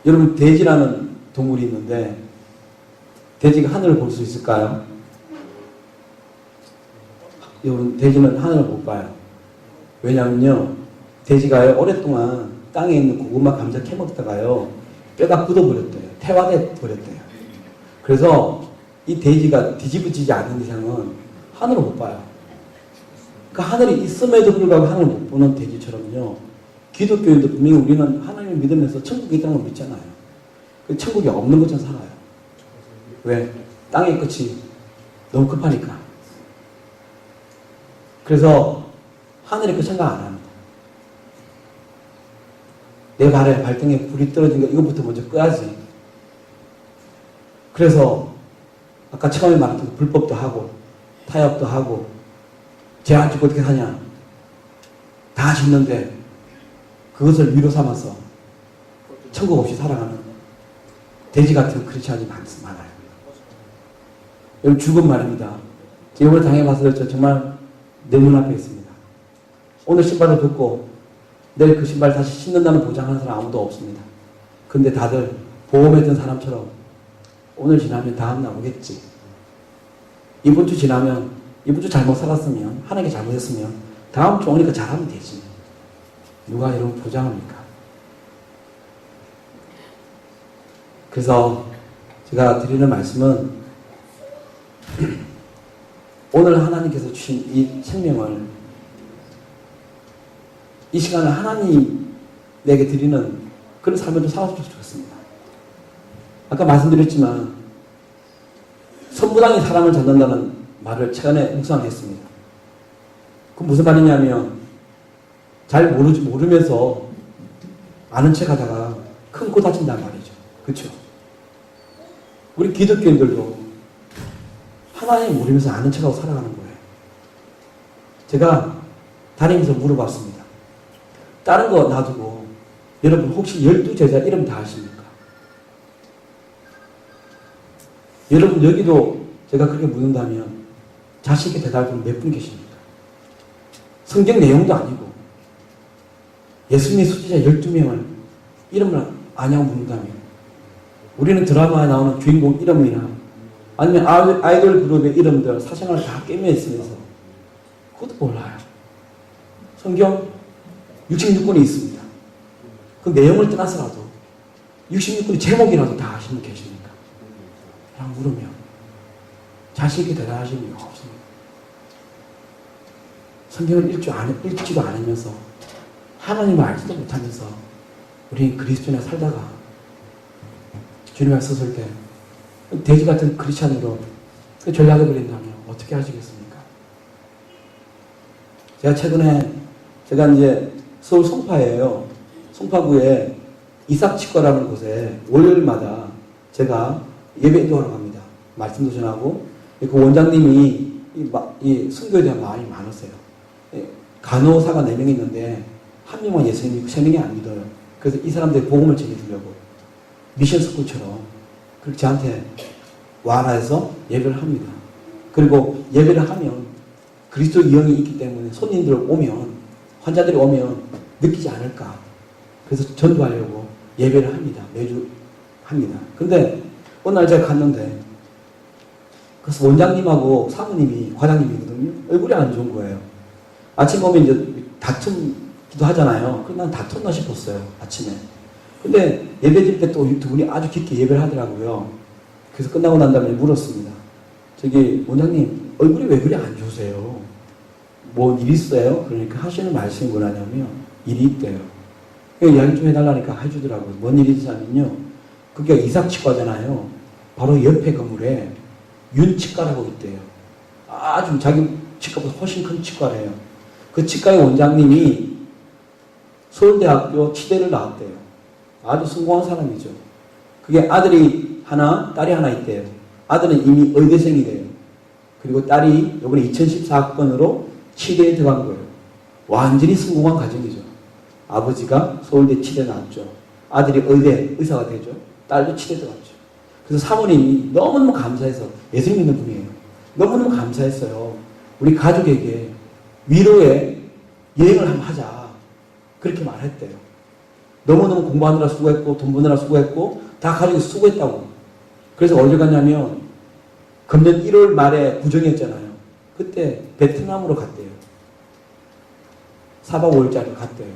여러분, 돼지라는 동물이 있는데, 돼지가 하늘을 볼 수 있을까요? 여러분, 돼지는 하늘을 못 봐요. 왜냐면요, 돼지가 오랫동안 땅에 있는 고구마, 감자 캐먹다가요, 뼈가 굳어버렸대요. 태화돼 버렸대요. 그래서 이 돼지가 뒤집어지지 않는 이상은 하늘을 못 봐요. 그 하늘이 있음에도 불구하고 하늘을 못 보는 돼지처럼요, 기독교인도 분명히 우리는 하나님을 믿으면서 천국에 있다는 걸 믿잖아요. 그 천국이 없는 것처럼 살아요. 왜? 땅의 끝이 너무 급하니까. 그래서 하늘의 끝 생각 안 합니다. 내 발에 발등에 불이 떨어진 거 이것부터 먼저 끄야지. 그래서 아까 처음에 말했던 불법도 하고 타협도 하고 죄 안 짓고 어떻게 사냐. 다 짓는데 그것을 위로 삼아서 천국 없이 살아가는 돼지 같은 크리스찬이 많아요. 여러분, 죽은 말입니다. 제가 이번에 당해봤을 때 정말 내 눈앞에 있습니다. 오늘 신발을 벗고 내일 그 신발 다시 신는다는 보장하는 사람 아무도 없습니다. 근데 다들 보험했던 사람처럼 오늘 지나면 다음 날 오겠지. 이번 주 지나면, 이번 주 잘못 살았으면, 하나님께 잘못했으면 다음 주 오니까 잘하면 되지. 누가 이런 보장합니까? 그래서 제가 드리는 말씀은 오늘 하나님께서 주신 이 생명을, 이 시간을 하나님에게 드리는 그런 삶을 좀 살아주셨으면 좋겠습니다. 아까 말씀드렸지만 선부당이 사람을 잡는다는 말을 최근에 묵상했습니다. 그건 무슨 말이냐면 잘 모르면서 아는 척 하다가 큰 코 다친단 말이죠. 그렇죠? 우리 기독교인들도 하나님 모르면서 아는 척하고 살아가는 거예요. 제가 다니면서 물어봤습니다. 다른 거 놔두고 여러분 혹시 12제자 이름 다 아십니까? 여러분 여기도 제가 그렇게 묻는다면 자신 있게 대답하는 몇 분 계십니까? 성경 내용도 아니고 예수님의 수제자 12명을 이름을 아냐고 묻는다면 우리는 드라마에 나오는 주인공 이름이나 아니면 아이돌 그룹의 이름들 사생활을 다 깨며 있으면서 그것도 몰라요. 성경 66권이 있습니다. 그 내용을 떠나서라도 66권의 제목이라도 다 아시는 분 계십니까? 그냥 물으면 자신 있게 대답하시는 이유가 없습니다. 성경을 읽지도 않으면서 하나님을 알지도 못하면서 우리 그리스도인에 살다가 주님 앞에 섰을 때 돼지 같은 크리스찬으로 전락해 버린다면 어떻게 하시겠습니까? 제가 최근에 제가 이제 서울 송파예요. 송파구에 이삭치과라는 곳에 월요일마다 제가 예배 인도하러 갑니다. 말씀도 전하고 그 원장님이 이 선교에 대한 마음이 많으세요. 간호사가 4명 있는데 한 명만 예수님 3명이 안 믿어요. 그래서 이 사람들의 복음을 전해주려고 미션 스쿨처럼 그렇게 저한테 와라 해서 예배를 합니다. 그리고 예배를 하면 그리스도 영이 있기 때문에 손님들 오면, 환자들이 오면 느끼지 않을까. 그래서 전도하려고 예배를 합니다. 매주 합니다. 근데 어느 날 제가 갔는데 그래서 원장님하고 사모님이 과장님이거든요. 얼굴이 안 좋은 거예요. 아침에 오면 이제 다툼기도 하잖아요. 그래서 난 다퉜나 싶었어요. 아침에. 근데 예배 드릴 때 또 두 분이 아주 깊게 예배를 하더라고요. 그래서 끝나고 난 다음에 물었습니다. 저기 원장님 얼굴이 왜 그리 안 좋으세요? 뭐 일 있어요? 그러니까 하시는 말씀이 뭐냐면 일이 있대요. 이야기 좀 해달라니까 해주더라고요. 뭔 일이냐면요. 그게 이삭치과잖아요. 바로 옆에 건물에 윤치과라고 있대요. 아주 자기 치과보다 훨씬 큰 치과래요. 그 치과의 원장님이 서울대학교 치대를 나왔대요. 아주 성공한 사람이죠. 그게 아들이 하나, 딸이 하나 있대요. 아들은 이미 의대생이래요. 그리고 딸이 이번에 2014학번으로 치대에 들어간 거예요. 완전히 성공한 가정이죠. 아버지가 서울대 치대 나왔죠. 아들이 의대 의사가 되죠. 딸도 치대 들어갔죠. 그래서 사모님이 너무너무 감사해서, 예수님 믿는 분이에요. 너무너무 감사했어요. 우리 가족에게 위로의 여행을 한번 하자. 그렇게 말했대요. 너무너무 공부하느라 수고했고, 돈 버느라 수고했고, 다 가족이 수고했다고. 그래서 어디 갔냐면, 금년 1월 말에 구정이었잖아요. 그때 베트남으로 갔대요. 4박 5일짜리 갔대요.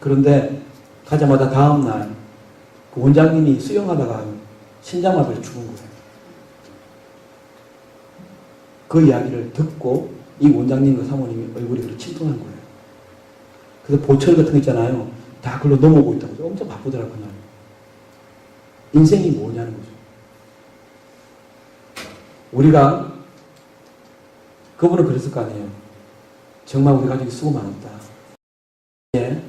그런데 가자마자 다음날 그 원장님이 수영하다가 심장마비로 죽은 거예요. 그 이야기를 듣고 이 원장님과 사모님이 얼굴이 그렇게 침통한 거예요. 그래서 보철 같은 거 있잖아요. 다 글로 넘어오고 있다고. 엄청 바쁘더라고요. 그날. 인생이 뭐냐는 거죠. 우리가, 그분은 그랬을 거 아니에요. 정말 우리 가족이 수고 많았다. 예,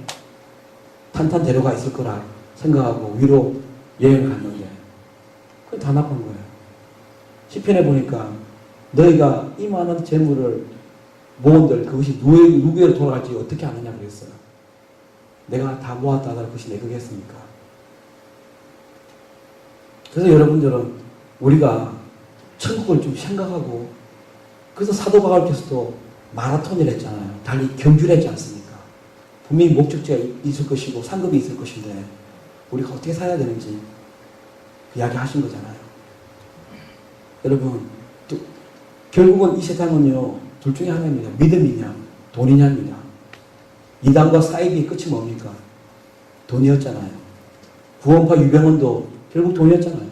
탄탄 데려가 있을 거라 생각하고 위로 여행을 갔는데 그게 다 나쁜 거예요. 시편에 보니까 너희가 이 많은 재물을 모은들 그것이 누구에게 돌아갈지 어떻게 아느냐 그랬어요. 내가 다 모았다 하더라 그것이 내 거겠습니까? 그래서 여러분들은 우리가 천국을 좀 생각하고, 그래서 사도 바울께서도 마라톤을 했잖아요. 달리 경주를 했지 않습니까? 분명히 목적지가 있을 것이고 상급이 있을 것인데 우리가 어떻게 살아야 되는지 이야기하신 거잖아요. 여러분, 결국은 이 세상은요, 둘 중에 하나입니다. 믿음이냐 돈이냐입니다. 이단과 사이비의 끝이 뭡니까? 돈이었잖아요. 구원파 유병헌도 결국 돈이었잖아요.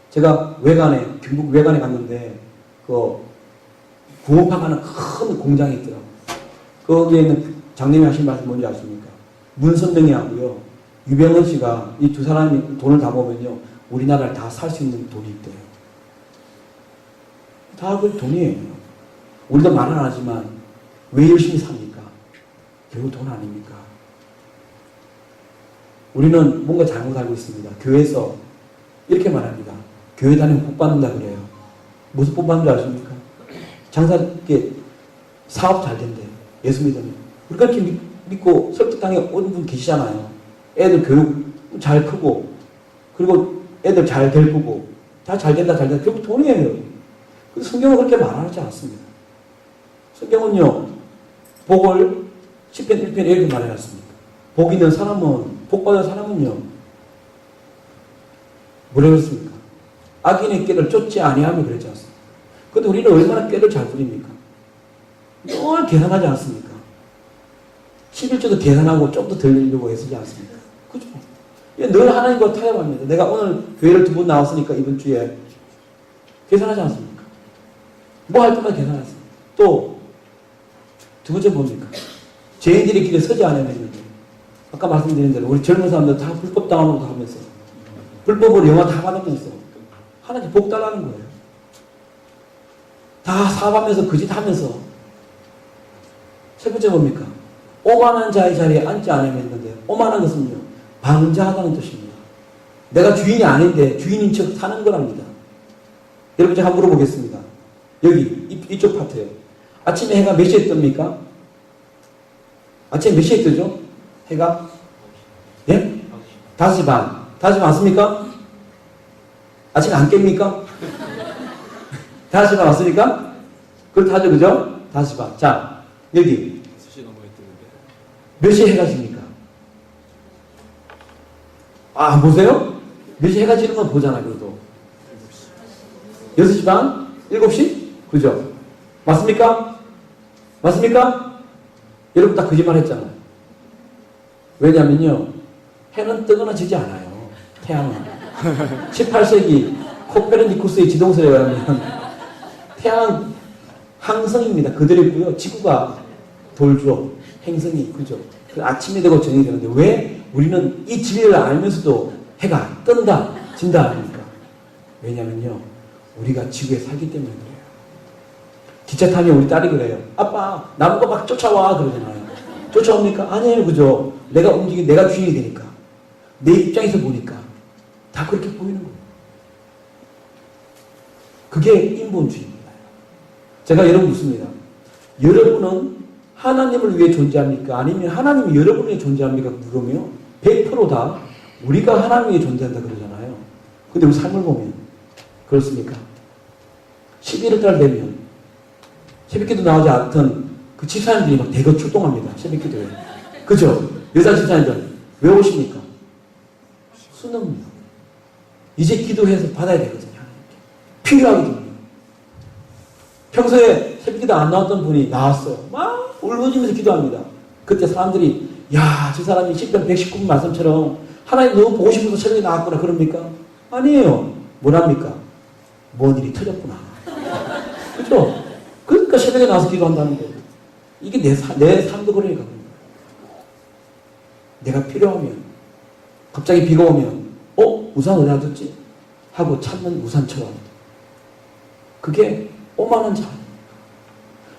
제가 경북 외관에 갔는데 그 구원파 가는 큰 공장이 있더라고요. 거기에 있는 장님이 하신 말씀 뭔지 아십니까? 문선명이 하고요, 유병헌 씨가 이 두 사람이 돈을 다 모으면요, 우리나라를 다 살 수 있는 돈이 있대요. 다 그 돈이에요. 우리도 말 안 하지만 왜 열심히 삽니까? 결국 돈 아닙니까? 우리는 뭔가 잘못 알고 있습니다. 교회에서 이렇게 말합니다. 교회 다니면 복 받는다 그래요. 무슨 복 받는 줄 아십니까? 장사, 사업 잘 된대. 예수 믿으면. 우리가 이렇게 믿고 설득당에 온 분 계시잖아요. 애들 교육 잘 크고, 그리고 애들 잘 될 거고, 다 잘 된다, 잘 된다. 결국 돈이에요. 근데 성경은 그렇게 말하지 않습니다. 성경은요, 복을 10편 1편에 이렇게 말해놨습니다. 복 있는 사람은, 복 받은 사람은요, 뭐라고 했습니까? 악인의 꾀를 쫓지 아니하며 그랬지 않습니까? 근데 우리는 얼마나 꾀를 잘 부립니까? 늘 계산하지 않습니까? 11조도 계산하고 좀 더 덜 내려고 애쓰지 않습니까? 그죠? 늘 하나님과 타협합니다. 내가 오늘 교회를 2번 나왔으니까 이번 주에 계산하지 않습니까? 뭐 할 때마다 계산하습니다. 또, 두 번째 뭡니까? 죄인들의 길에 서지 않으면 했는데, 아까 말씀드린 대로 우리 젊은 사람들 다 불법 당하고 다 하면서, 불법으로 영화 다 받으면서, 하나님 복 달라는 거예요. 다 사업하면서, 그 짓 하면서. 세 번째 뭡니까? 오만한 자의 자리에 앉지 않으면 했는데, 오만한 것은요, 방자하다는 뜻입니다. 내가 주인이 아닌데, 주인인 척 사는 거랍니다. 여러분, 제가 한번 물어보겠습니다. 여기, 이쪽 파트에요. 아침에 해가 몇 시에 뜹니까? 아침에 몇 시에 뜨죠? 해가? 예? 5시 반. 5시 맞습니까? 아침에 안 깹니까? 5시 반 맞습니까? 그렇다죠, 그죠? 5시 반. 자, 여기. 6시 넘어야 뜨는데. 몇 시에 해가 집니까? 아, 보세요? 몇 시에 해가 지는 건 보잖아요, 그래도. 6시 반? 7시? 그죠? 맞습니까? 맞습니까? 여러분 다 거짓말 했잖아요. 왜냐면요, 해는 뜨거나 지지 않아요. 태양은. 18세기 코페르니쿠스의 지동설에 의하면 태양은 항성입니다. 그대로 있고요. 지구가 돌죠. 행성이. 그죠? 그 아침이 되고 저녁이 되는데 왜 우리는 이 진리를 알면서도 해가 뜬다, 진다 합니까? 왜냐면요, 우리가 지구에 살기 때문에 그래요. 기차 타면 우리 딸이 그래요. 아빠, 나보고 막 쫓아와. 그러잖아요. 쫓아옵니까? 아니에요. 그죠? 내가 내가 주인이 되니까. 내 입장에서 보니까. 다 그렇게 보이는 거예요. 그게 인본주의입니다. 제가 여러분 묻습니다. 여러분은 하나님을 위해 존재합니까? 아니면 하나님이 여러분을 위해 존재합니까? 물으면 100% 다 우리가 하나님 위해 존재한다 그러잖아요. 근데 우리 삶을 보면 그렇습니까? 11월 달 되면 새벽기도 나오지 않던 그 집사님들이 막 대거 출동합니다. 새벽기도에. 그죠? 여자 집사님들. 왜 오십니까? 수능. 이제 기도해서 받아야 되거든요. 필요하거든요. 평소에 새벽기도 안 나왔던 분이 나왔어요. 막 울부짖으면서 기도합니다. 그때 사람들이 야, 저 사람이 10편 119분 말씀처럼 하나님 너무 보고 싶어서 새벽에 나왔구나 그럽니까? 아니에요. 뭐랍니까? 뭔 일이 터졌구나. 그죠? 그러니까 새벽에 나와서 기도한다는 거예요. 이게 내 삶도 그러니까. 내가 필요하면 갑자기 비가 오면 우산 어디다 뒀지? 하고 찾는 우산처럼 그게 오만한 자.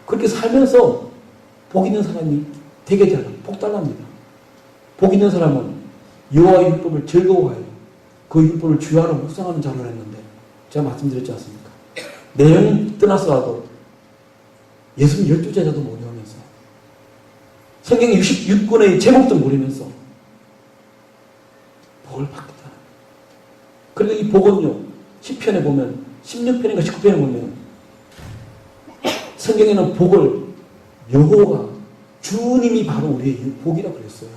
그렇게 살면서 복 있는 사람이 되게 되라. 복 달랍니다. 복 있는 사람은 여호와의 율법을 즐거워해요. 그 율법을 주야로 묵상하는 자로 했는데 제가 말씀드렸지 않습니까? 내용 떠나서라도 예수님 12제자도 못 외우면서 성경 66권의 제목도 모르면서 복을 받겠다. 그리고 이 복은요 10편에 보면 16편인가 19편에 보면 성경에는 복을 여호와 주님이 바로 우리의 복이라고 그랬어요.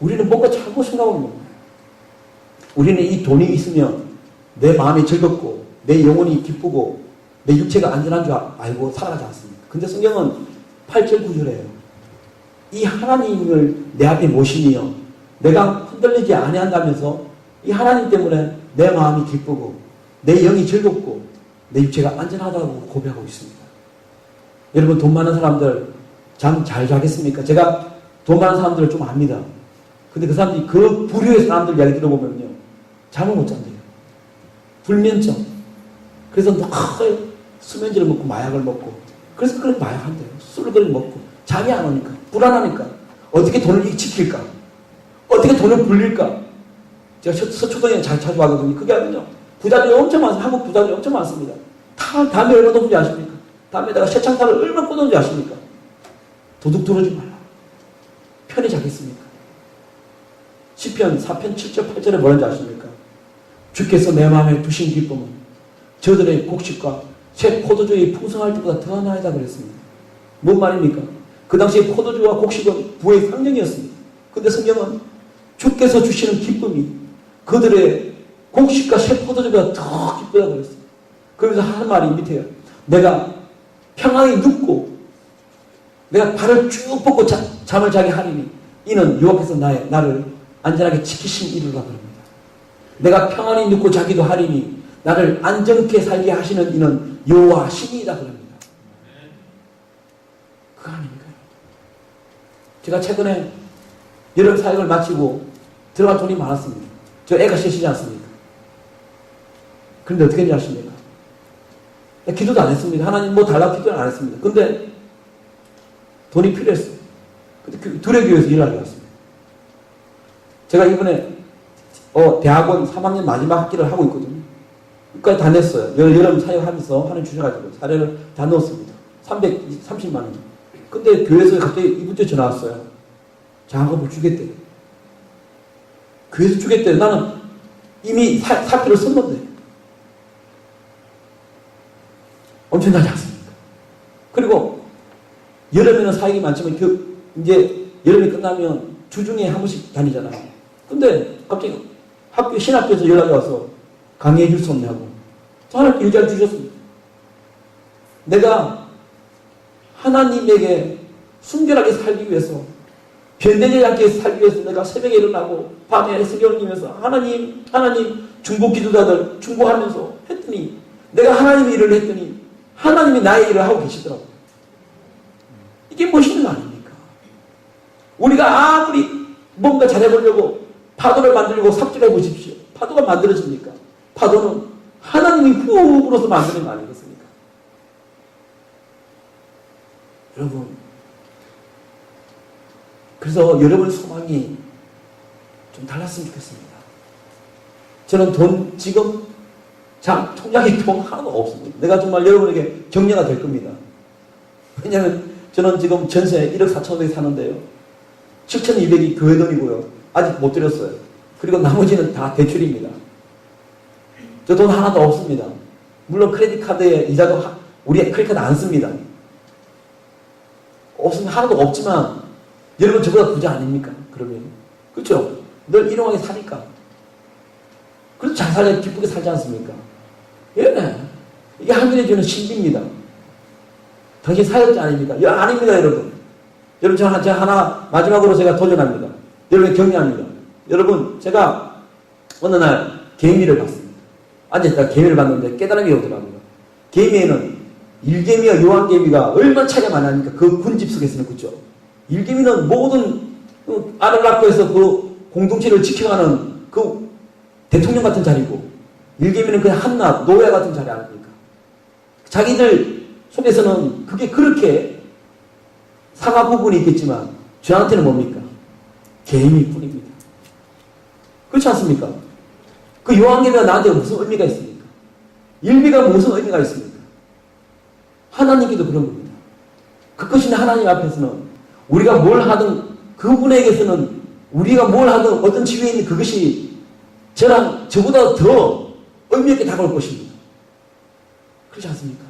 우리는 뭔가 잘못 생각하는 거예요. 우리는 이 돈이 있으면 내 마음이 즐겁고 내 영혼이 기쁘고 내 육체가 안전한 줄 알고 살아가지 않습니까? 근데 성경은 8절 9절에요. 이 하나님을 내 앞에 모시며 내가 흔들리지 아니한다면서 이 하나님 때문에 내 마음이 기쁘고 내 영이 즐겁고 내 육체가 안전하다고 고백하고 있습니다. 여러분 돈 많은 사람들 잠 잘 자겠습니까? 제가 돈 많은 사람들을 좀 압니다. 근데 그 사람들이 그 부류의 사람들 이야기 들어보면요 잠을 못 잔대요. 불면증. 그래서 수면제를 먹고 마약을 먹고 그래서 그런 마약한대요. 술을 그렇게 먹고 잠이 안 오니까 불안하니까 어떻게 돈을 지킬까? 어떻게 돈을 불릴까? 제가 서초동에 자주 가거든요. 그게 아니죠. 부자들이 엄청 많습니다. 한국 부자들이 엄청 많습니다. 다 담배 얼마나 높은지 아십니까? 담배에다가 쇠창살을 얼마나 꽂는지 아십니까? 도둑 들어오지 말라. 편히 자겠습니까? 시편 4편 7절 8절에 뭐라는지 아십니까? 주께서 내 마음에 두신 기쁨은 저들의 곡식과 새 포도주의 풍성할 때보다 더 나이다 그랬습니다. 뭔 말입니까? 그 당시에 포도주와 곡식은 부의 상징이었습니다. 근데 성경은 주께서 주시는 기쁨이 그들의 곡식과 새 포도주보다 더 기쁘다 그랬습니다. 그러면서 하는 말이 밑에요. 내가 평안히 눕고 내가 발을 쭉 뻗고 잠을 자게 하리니 이는 여호와께서 나를 안전하게 지키신 이루라 그럽니다. 내가 평안히 눕고 자기도 하리니 나를 안정케 살게 하시는 이는 여호와 신이다 그럽니다. 그거 아닙니까? 제가 최근에 여름 사역을 마치고 들어갈 돈이 많았습니다. 저 애가 셋이지 않습니까? 그런데 어떻게 했는지 아십니까? 기도도 안 했습니다. 하나님 뭐 달라고 기도는 안 했습니다. 근데 돈이 필요했어요. 근데 두레교에서 일하러 갔습니다. 제가 이번에 대학원 3학년 마지막 학기를 하고 있거든요. 그까지 다 냈어요. 여름 사역하면서 하는 주셔가지고 사례를 다 넣었습니다. 330만 원. 근데 교회에서 갑자기 이번 주에 전화 왔어요. 장학금을 주겠대요. 교회에서 주겠대요. 나는 이미 사표를 썼는데. 엄청나지 않습니까? 그리고 여름에는 사역이 많지만 이제 여름이 끝나면 주중에 한 번씩 다니잖아요. 근데 갑자기 신학교에서 연락이 와서 강의해 줄 수 없냐고. 하나님께 일자를 주셨습니다. 내가 하나님에게 순결하게 살기 위해서 변되지 않게 살기 위해서 내가 새벽에 일어나고 밤에 성경을 읽으면서 하나님 중보 기도자들 중보하면서 했더니 내가 하나님의 일을 했더니 하나님이 나의 일을 하고 계시더라고요. 이게 멋있는 거 아닙니까? 우리가 아무리 뭔가 잘해보려고 파도를 만들려고 삽질해 보십시오. 파도가 만들어집니까? 파도는 하나님이 후 불어서 만드는 거 아니겠습니까? 여러분, 그래서 여러분의 소망이 좀 달랐으면 좋겠습니다. 저는 지금 통장에 돈 하나도 없습니다. 내가 정말 여러분에게 격려가 될 겁니다. 왜냐하면 저는 지금 전세 1억 4천원에 사는데요. 7,200이 교회 돈이고요. 아직 못 드렸어요. 그리고 나머지는 다 대출입니다. 저 돈 하나도 없습니다. 물론 크레딧 카드에 이자도 우리 크레딧 카드 안 씁니다. 없으면 하나도 없지만 여러분 저보다 부자 아닙니까? 그러면 그렇죠? 늘 일용하게 사니까. 그래서 잘 살려 기쁘게 살지 않습니까? 예, 이게 하늘이 주는 신비입니다. 당신 사역자 아닙니까? 아닙니다, 여러분. 여러분 제가 하나 마지막으로 제가 도전합니다. 여러분 격려합니다. 여러분 제가 어느 날 개미를 봤습니다. 앉아있다가 개미를 봤는데 깨달음이 오더라고요. 개미에는 일개미와 요한개미가 얼마나 차이가 많으니까 그 군집 속에서는 그죠. 일개미는 모든 알을 낳고 해서 그 공동체를 지켜가는 그 대통령 같은 자리고 일개미는 그냥 한낱 노예 같은 자리 아닙니까? 자기들 속에서는 그게 그렇게 상하 부분이 있겠지만 저한테는 뭡니까? 개미뿐입니다. 그렇지 않습니까? 그 요한개미가 나한테 무슨 의미가 있습니까? 일비가 무슨 의미가 있습니까? 하나님께도 그런 겁니다. 그것이 하나님 앞에서는 우리가 뭘 하든 그분에게서는 우리가 뭘 하든 어떤 지위에 있는 그것이 저보다 더 의미 있게 다가올 것입니다. 그렇지 않습니까?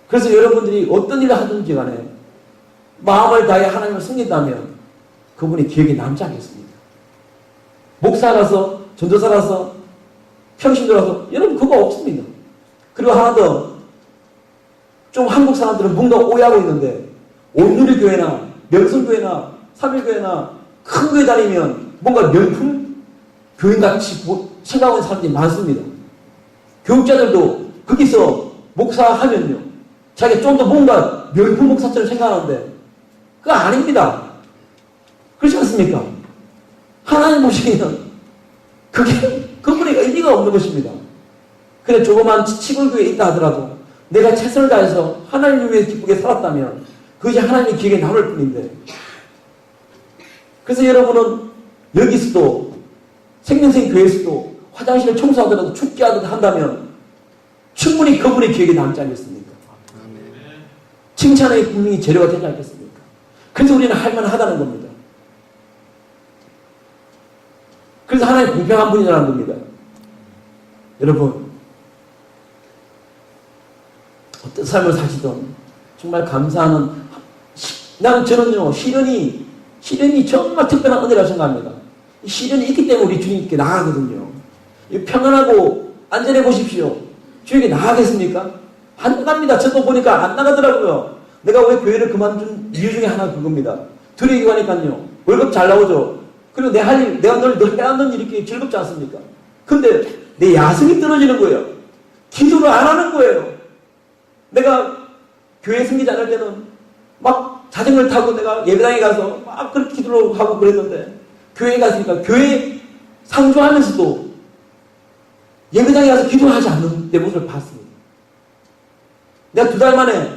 그래서 여러분들이 어떤 일을 하든지 간에 마음을 다해 하나님을 섬긴다면 그분이 기억에 남지 않겠습니까? 목사라서 전도사라서 평신도라서 여러분 그거 없습니다. 그리고 하나 더 좀 한국 사람들은 뭔가 오해하고 있는데 온누리교회나 명성교회나 삼일교회나 큰 교회 다니면 뭔가 명품 교인같이 생각하는 사람들이 많습니다. 교육자들도 거기서 목사하면요 자기가 좀 더 뭔가 명품 목사처럼 생각하는데 그거 아닙니다. 그렇지 않습니까? 하나님 보시기에는 그분의 의미가 없는 것입니다. 근데 조그만 시골교회에 있다 하더라도 내가 최선을 다해서 하나님을 위해 기쁘게 살았다면 그것이 하나님의 기억에 남을 뿐인데 그래서 여러분은 여기서도 생명생 교회에서도 화장실을 청소하더라도 춥게 하듯 한다면 충분히 그분의 기억에 남지 않겠습니까? 칭찬의 분명히 재료가 되지 않겠습니까? 그래서 우리는 할만하다는 겁니다. 그래서 하나님 공평한 분이라는 겁니다. 여러분 어떤 삶을 사시든 정말 감사하는 저는요 시련이 정말 특별한 은혜라고 생각합니다. 이 시련이 있기 때문에 우리 주님께 나가거든요. 평안하고 안전해 보십시오. 주님께 나가겠습니까? 안 나갑니다. 저도 보니까 안 나가더라고요. 내가 왜 교회를 그만둔 이유 중에 하나 그겁니다. 드리기 가니까요 월급 잘 나오죠. 그리고 내가 늘 해왔던 일이 이렇게 즐겁지 않습니까? 근데 내 야성이 떨어지는 거예요. 기도를 안 하는 거예요. 내가 교회 생기지 않을 때는 막 자전거를 타고 내가 예배당에 가서 막 그렇게 기도를 하고 그랬는데 교회에 갔으니까 교회 상주하면서도 예배당에 가서 기도하지 않는 내 모습을 봤습니다. 내가 2달 만에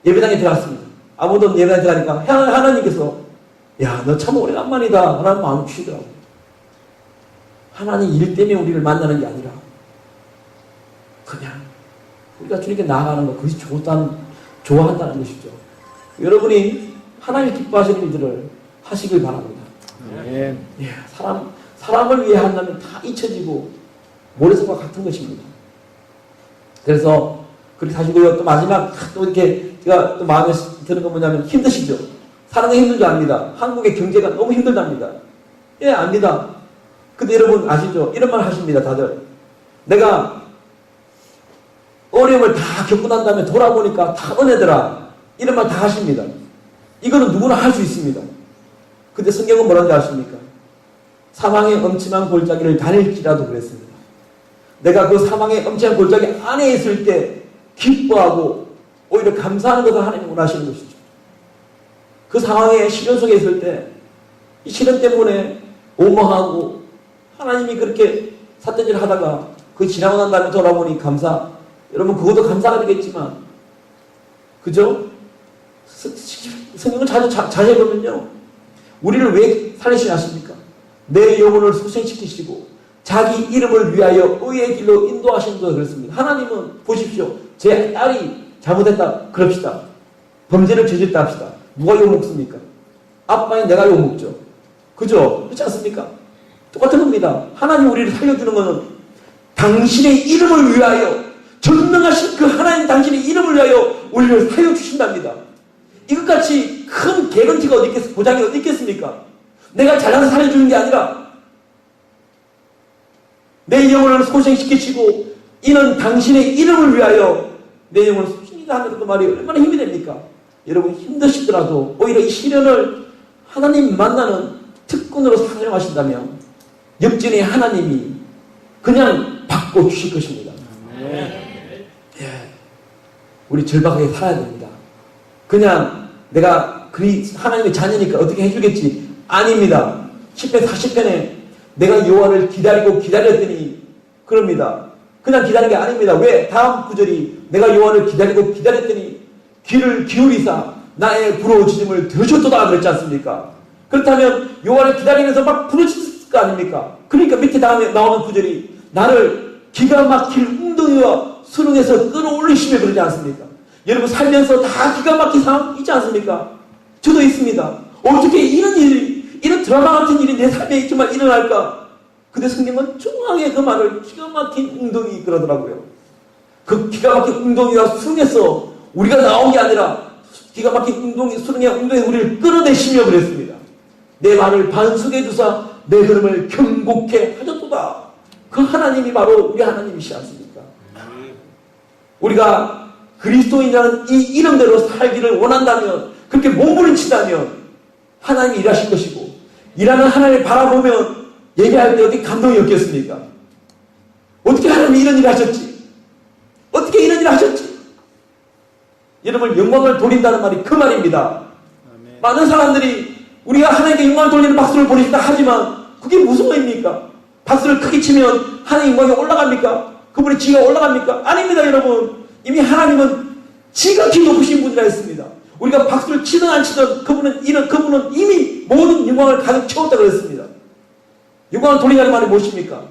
예배당에 들어갔습니다. 아무도 없는 예배당에 들어가니까 하나님께서 야, 너 참 오래간만이다 라는 마음이 주시더라고요. 하나님 일 때문에 우리를 만나는 게 아니라 그냥 우리가 주님께 나아가는 것 그것이 좋아한다는 것이죠. 여러분이 하나님 기뻐하시는 일들을 하시길 바랍니다. 예, 사람을 위해 한다면 다 잊혀지고 모래성과 같은 것입니다. 그래서 그렇게 사시고요. 또 마지막 또 이렇게 제가 또 마음에 드는 건 뭐냐면 힘드시죠? 사는 게 힘든 줄 압니다. 한국의 경제가 너무 힘들답니다. 예, 압니다. 근데 여러분 아시죠? 이런 말 하십니다, 다들. 내가 어려움을 다 겪고 난 다음에 돌아보니까 다 은혜더라. 이런 말 다 하십니다. 이거는 누구나 할 수 있습니다. 근데 성경은 뭐라는지 아십니까? 사망의 엄침한 골짜기를 다닐지라도 그랬습니다. 내가 그 사망의 엄침한 골짜기 안에 있을 때 기뻐하고 오히려 감사하는 것을 하나님이 원하시는 것이죠. 그 상황에 시련 속에 있을 때 이 시련 때문에 오멍하고 하나님이 그렇게 삿대질 하다가 그 지나고 난 다음에 돌아보니 감사. 여러분 그것도 감사가 되겠지만 그죠? 성경을 자세히 보면요 우리를 왜 살리시냐 하십니까? 내 영혼을 소생시키시고 자기 이름을 위하여 의의 길로 인도하신다 그랬습니다. 하나님은 보십시오. 제 딸이 잘못했다 그럽시다. 범죄를 저질렀다 합시다. 누가 욕먹습니까? 아빠인 내가 욕먹죠. 그죠? 그렇지 않습니까? 똑같은 겁니다. 하나님 우리를 살려주는 것은 당신의 이름을 위하여, 전능하신 그 하나님 당신의 이름을 위하여 우리를 사여 주신답니다. 이것같이 큰 개런티가 어디 있겠습니까? 보장이 어디 있겠습니까? 내가 잘나서 살려주는 게 아니라 내 영혼을 소생시키시고 이는 당신의 이름을 위하여 내 영혼을 소생시키라 하는 그 말이 얼마나 힘이 됩니까? 여러분 힘드시더라도 오히려 이 시련을 하나님 만나는 특권으로 사용하신다면 역전의 하나님이 그냥 바꿔주실 것입니다. 예. 우리 절박하게 살아야 됩니다. 그냥 내가 하나님의 자녀니까 어떻게 해주겠지? 아닙니다. 10편 40편에 내가 여호와를 기다렸더니 그럽니다. 그냥 기다린 게 아닙니다. 왜? 다음 구절이 내가 여호와를 기다렸더니 귀를 기울이사 나의 부러워짐을 들으셨도다 그랬지 않습니까? 그렇다면 여호와를 기다리면서 막 부르셨을 거 아닙니까? 그러니까 밑에 다음에 나오는 구절이 나를 기가 막힐 웅덩이와 수렁에서 끌어올리시며 그러지 않습니까? 여러분 살면서 다 기가 막힌 상황 있지 않습니까? 저도 있습니다. 어떻게 이런 드라마 같은 일이 내 삶에 정말 일어날까? 근데 성경은 정확하게 그 말을 기가 막힌 웅덩이 그러더라고요. 그 기가 막힌 웅덩이와 수렁에서 우리가 나온 게 아니라 기가 막힌 웅덩이에 우리를 끌어내시며 그랬습니다. 내 말을 반석해 주사 내 걸음을 경고케 하셨도다. 그 하나님이 바로 우리 하나님이시지 않습니까? 우리가 그리스도인이라는 이 이름대로 살기를 원한다면, 그렇게 몸부림친다면 하나님이 일하실 것이고, 일하는 하나님을 바라보면 예배할 때 어떻게 감동이 없겠습니까? 어떻게 하나님이 이런 일을 하셨지? 어떻게 이런 일을 하셨지? 여러분 영광을 돌린다는 말이 그 말입니다. 아멘. 많은 사람들이 우리가 하나님께 영광을 돌리는 박수를 보내신다 하지만 그게 무슨 의미입니까? 박수를 크게 치면 하나님 영광이 올라갑니까? 그분의 지위가 올라갑니까? 아닙니다. 여러분 이미 하나님은 지극히 높으신 분이라 했습니다. 우리가 박수를 치든 안 치든 그분은 이미 모든 영광을 가득 채웠다고 했습니다. 영광을 돌리라는 말이 무엇입니까?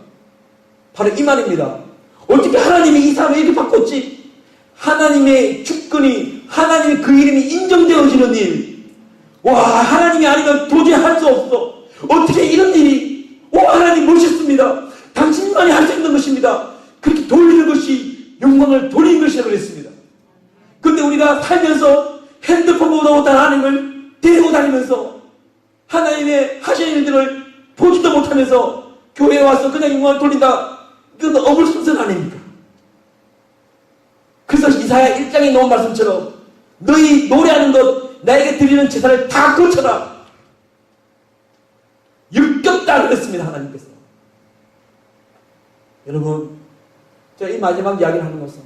바로 이 말입니다. 어떻게 하나님이 이 사람을 이렇게 바꿨지? 하나님의 주권이, 하나님의 그 이름이 인정되어지는 일. 와, 하나님이 아니면 도저히 할 수 없어. 어떻게 이런 일이? 와, 하나님 멋있습니다. 당신만이 할 수 있는 것입니다. 그렇게 돌리는 것이 영광을 돌리는 것이라고 그랬습니다. 그런데 우리가 살면서 핸드폰보다 못한 하나님을 데리고 다니면서 하나님의 하시는 일들을 보지도 못하면서 교회에 와서 그냥 영광을 돌린다. 그건 어불성설 아닙니까? 그래서 이사야 1장에 나온 말씀처럼 너희 노래하는 것, 나에게 드리는 제사를 다 거쳐라. 역겹다 그랬습니다. 하나님께서. 여러분, 제가 이 마지막 이야기를 하는 것은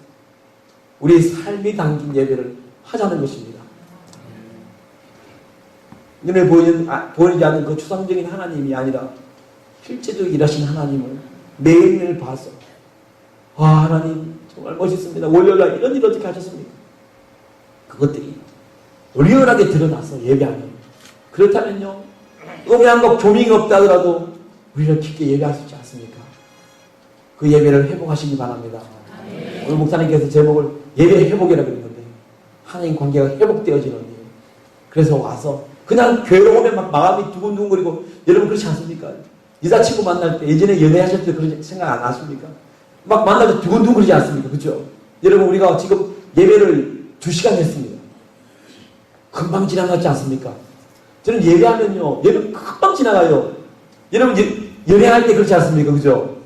우리 삶이 담긴 예배를 하자는 것입니다. 눈에 보이지 않는 그 추상적인 하나님이 아니라 실제적으로 일하신 하나님을 매일매일 봐서 하나님 정말 멋있습니다. 월요일날 이런 일 어떻게 하셨습니까? 그것들이 리얼하게 드러나서 예배하는, 그렇다면요 음향곡 조명이 없다 하더라도 우리를 깊게 예배할 수 있지 않습니까? 그 예배를 회복하시기 바랍니다. 오늘 목사님께서 제목을 예배 회복이라고 그랬는데 하나님 관계가 회복되어지는 일. 그래서 와서 그냥 교회로 오면 막 마음이 두근두근거리고, 여러분 그렇지 않습니까? 여자친구 만날 때 예전에 연애하실 때 그런 생각 안 하십니까? 막 만날 때 두근두근거리지 않습니까? 그렇죠? 여러분 우리가 지금 예배를 2시간 했습니다. 금방 지나갔지 않습니까? 저는 예배하면요 예배 금방 지나가요. 여러분 연애할 때 그렇지 않습니까? 그죠?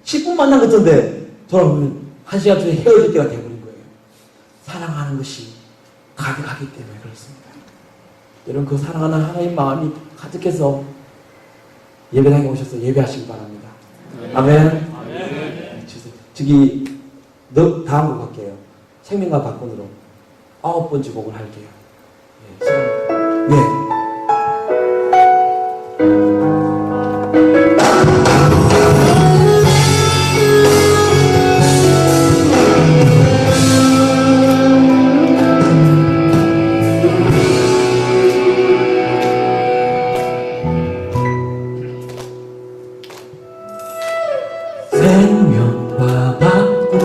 10분 만난 것 같은데 돌아보면 1시간 전에 헤어질 때가 돼버린 거예요. 사랑하는 것이 가득하기 때문에 그렇습니다. 여러분 그 사랑하는 하나님 마음이 가득해서 예배당에 오셔서 예배하시기 바랍니다. 아멘. 아멘. 저기 다음 곡 할게요. 생명과 박권으로 9번째 곡을 할게요. 네. 생명과 바꿈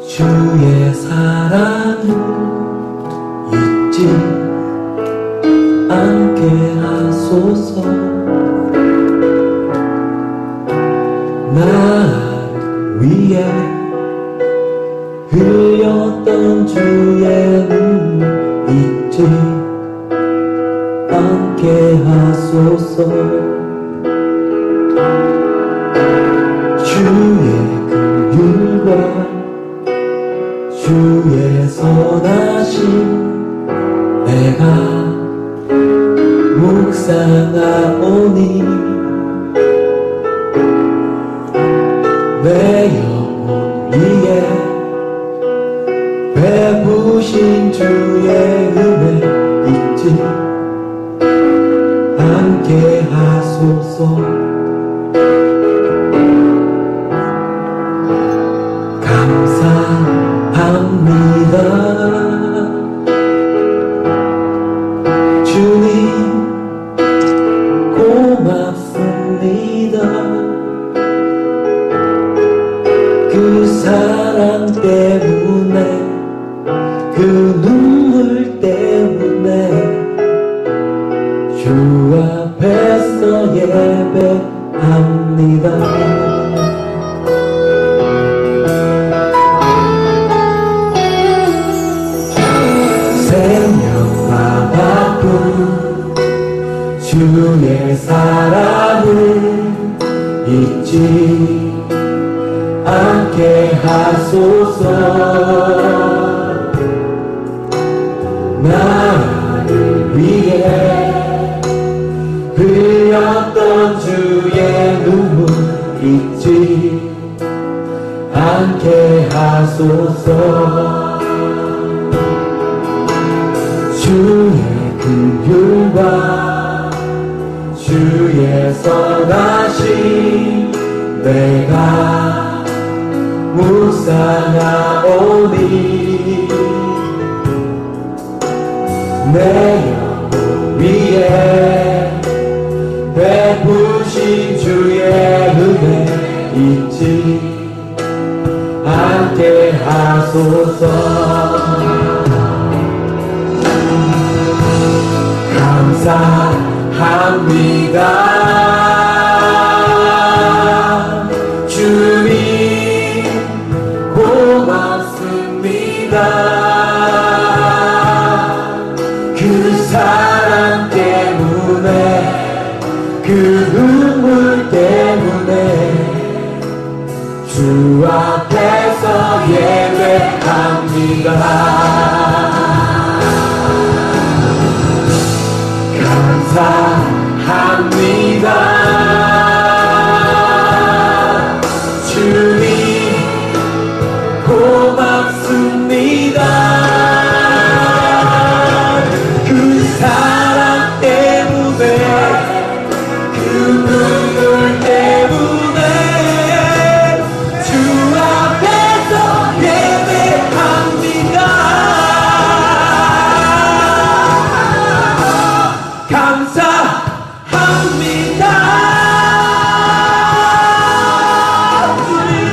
주의 사랑을 잊지 않게 하소서. 나 위에 흘렸던 주의 눈물 잊지 않게 하소서. 주의 긍휼과 주의 선하심 내가 묵상하오니 내 영혼 위에 베푸신 주의 은혜 잊지 않게 하소서. 감사합니다 주님, 고맙습니다. 그 사랑 때문에 그 눈물 때문에 주 앞에서 예배합니다. 생명과 바쁜 주의 사랑을 잊지 않게 하소서. 나를 위해 흘렸던 주의 눈물 잊지 않게 하소서. 주의 긍휼과 주의 선하심 내가 묵상하오니 내 영혼 위에 베푸신 주의 은혜 잊지 않게 하소서. 감사합니다 주님, 고맙습니다. 그 사랑 때문에 그 눈물 때문에 주 앞에서 예배합니다. 감사합니다 주님, 고맙습니다. 그 사랑 때문에 그 눈물 때문에 주 앞에서 예배합니다. 감사합니다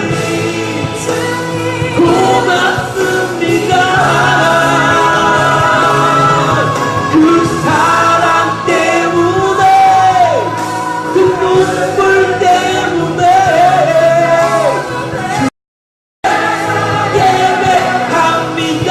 주님, 고맙습니다. 그 사랑 때문에 그 눈물 때문에 예배합니다.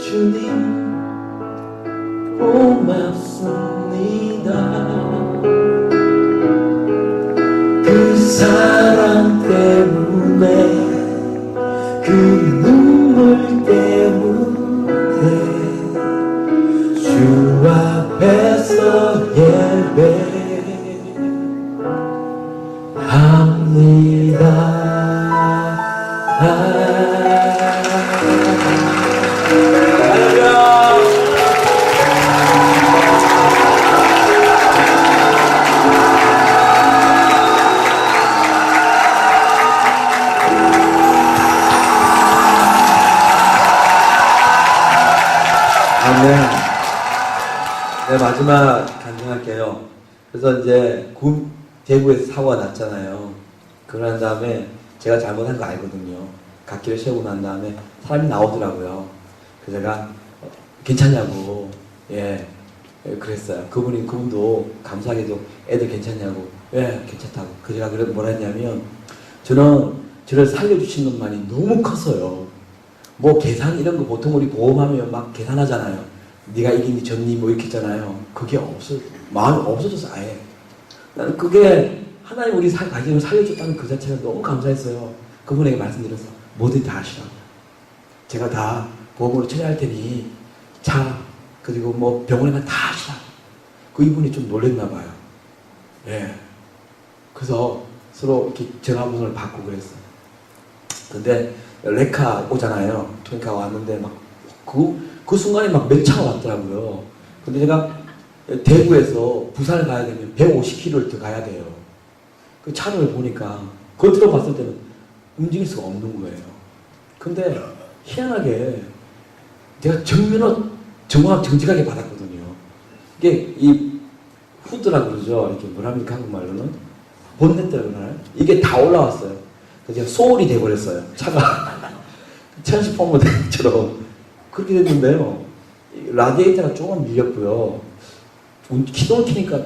주님, 고맙습니다. 그 사랑 때문에 그 눈물 때문에 주 앞에서 예배합니다. 마지막 간증할게요. 그래서 이제 대구에서 사고가 났잖아요. 그러고 난 다음에 제가 잘못한 거 알거든요. 갓길을 세우고 난 다음에 사람이 나오더라고요. 그래서 제가 괜찮냐고, 그랬어요. 그분도 감사하게도 애들 괜찮냐고, 괜찮다고. 그 제가 뭐라 했냐면, 저를 살려주신 것만이 너무 컸어요. 뭐 계산 이런 거 보통 우리 보험하면 막 계산하잖아요. 네가 이기니 졌니 뭐 이렇게 했잖아요. 그게 마음이 없어져서 아예. 나는 그게 하나님 우리 가정을 살려줬다는 그 자체가 너무 감사했어요. 그분에게 말씀드려서 뭐든 다 하시라고. 제가 다 보험으로 처리할 테니 차 그리고 뭐 병원에 가면 다 하시라고. 그 이분이 좀 놀랬나 봐요. 그래서 서로 이렇게 전화번호를 받고 그랬어요. 근데 레카 오잖아요. 레카 왔는데 막 그 순간에 막 몇 차가 왔더라고요. 근데 제가 대구에서 부산을 가야 되면 150km를 더 가야 돼요. 그 차를 보니까 겉으로 봤을 때는 움직일 수가 없는 거예요. 근데 희한하게 제가 정직하게 받았거든요. 이게 이 후드라고 그러죠. 이렇게 뭐랍니까 한국말로는 본넷이라고 그러나요? 이게 다 올라왔어요. 그래서 제가 소울이 돼버렸어요. 차가 트랜스포머처럼 그렇게 됐는데요. 라디에이터가 조금 밀렸고요. 기동을 켜니까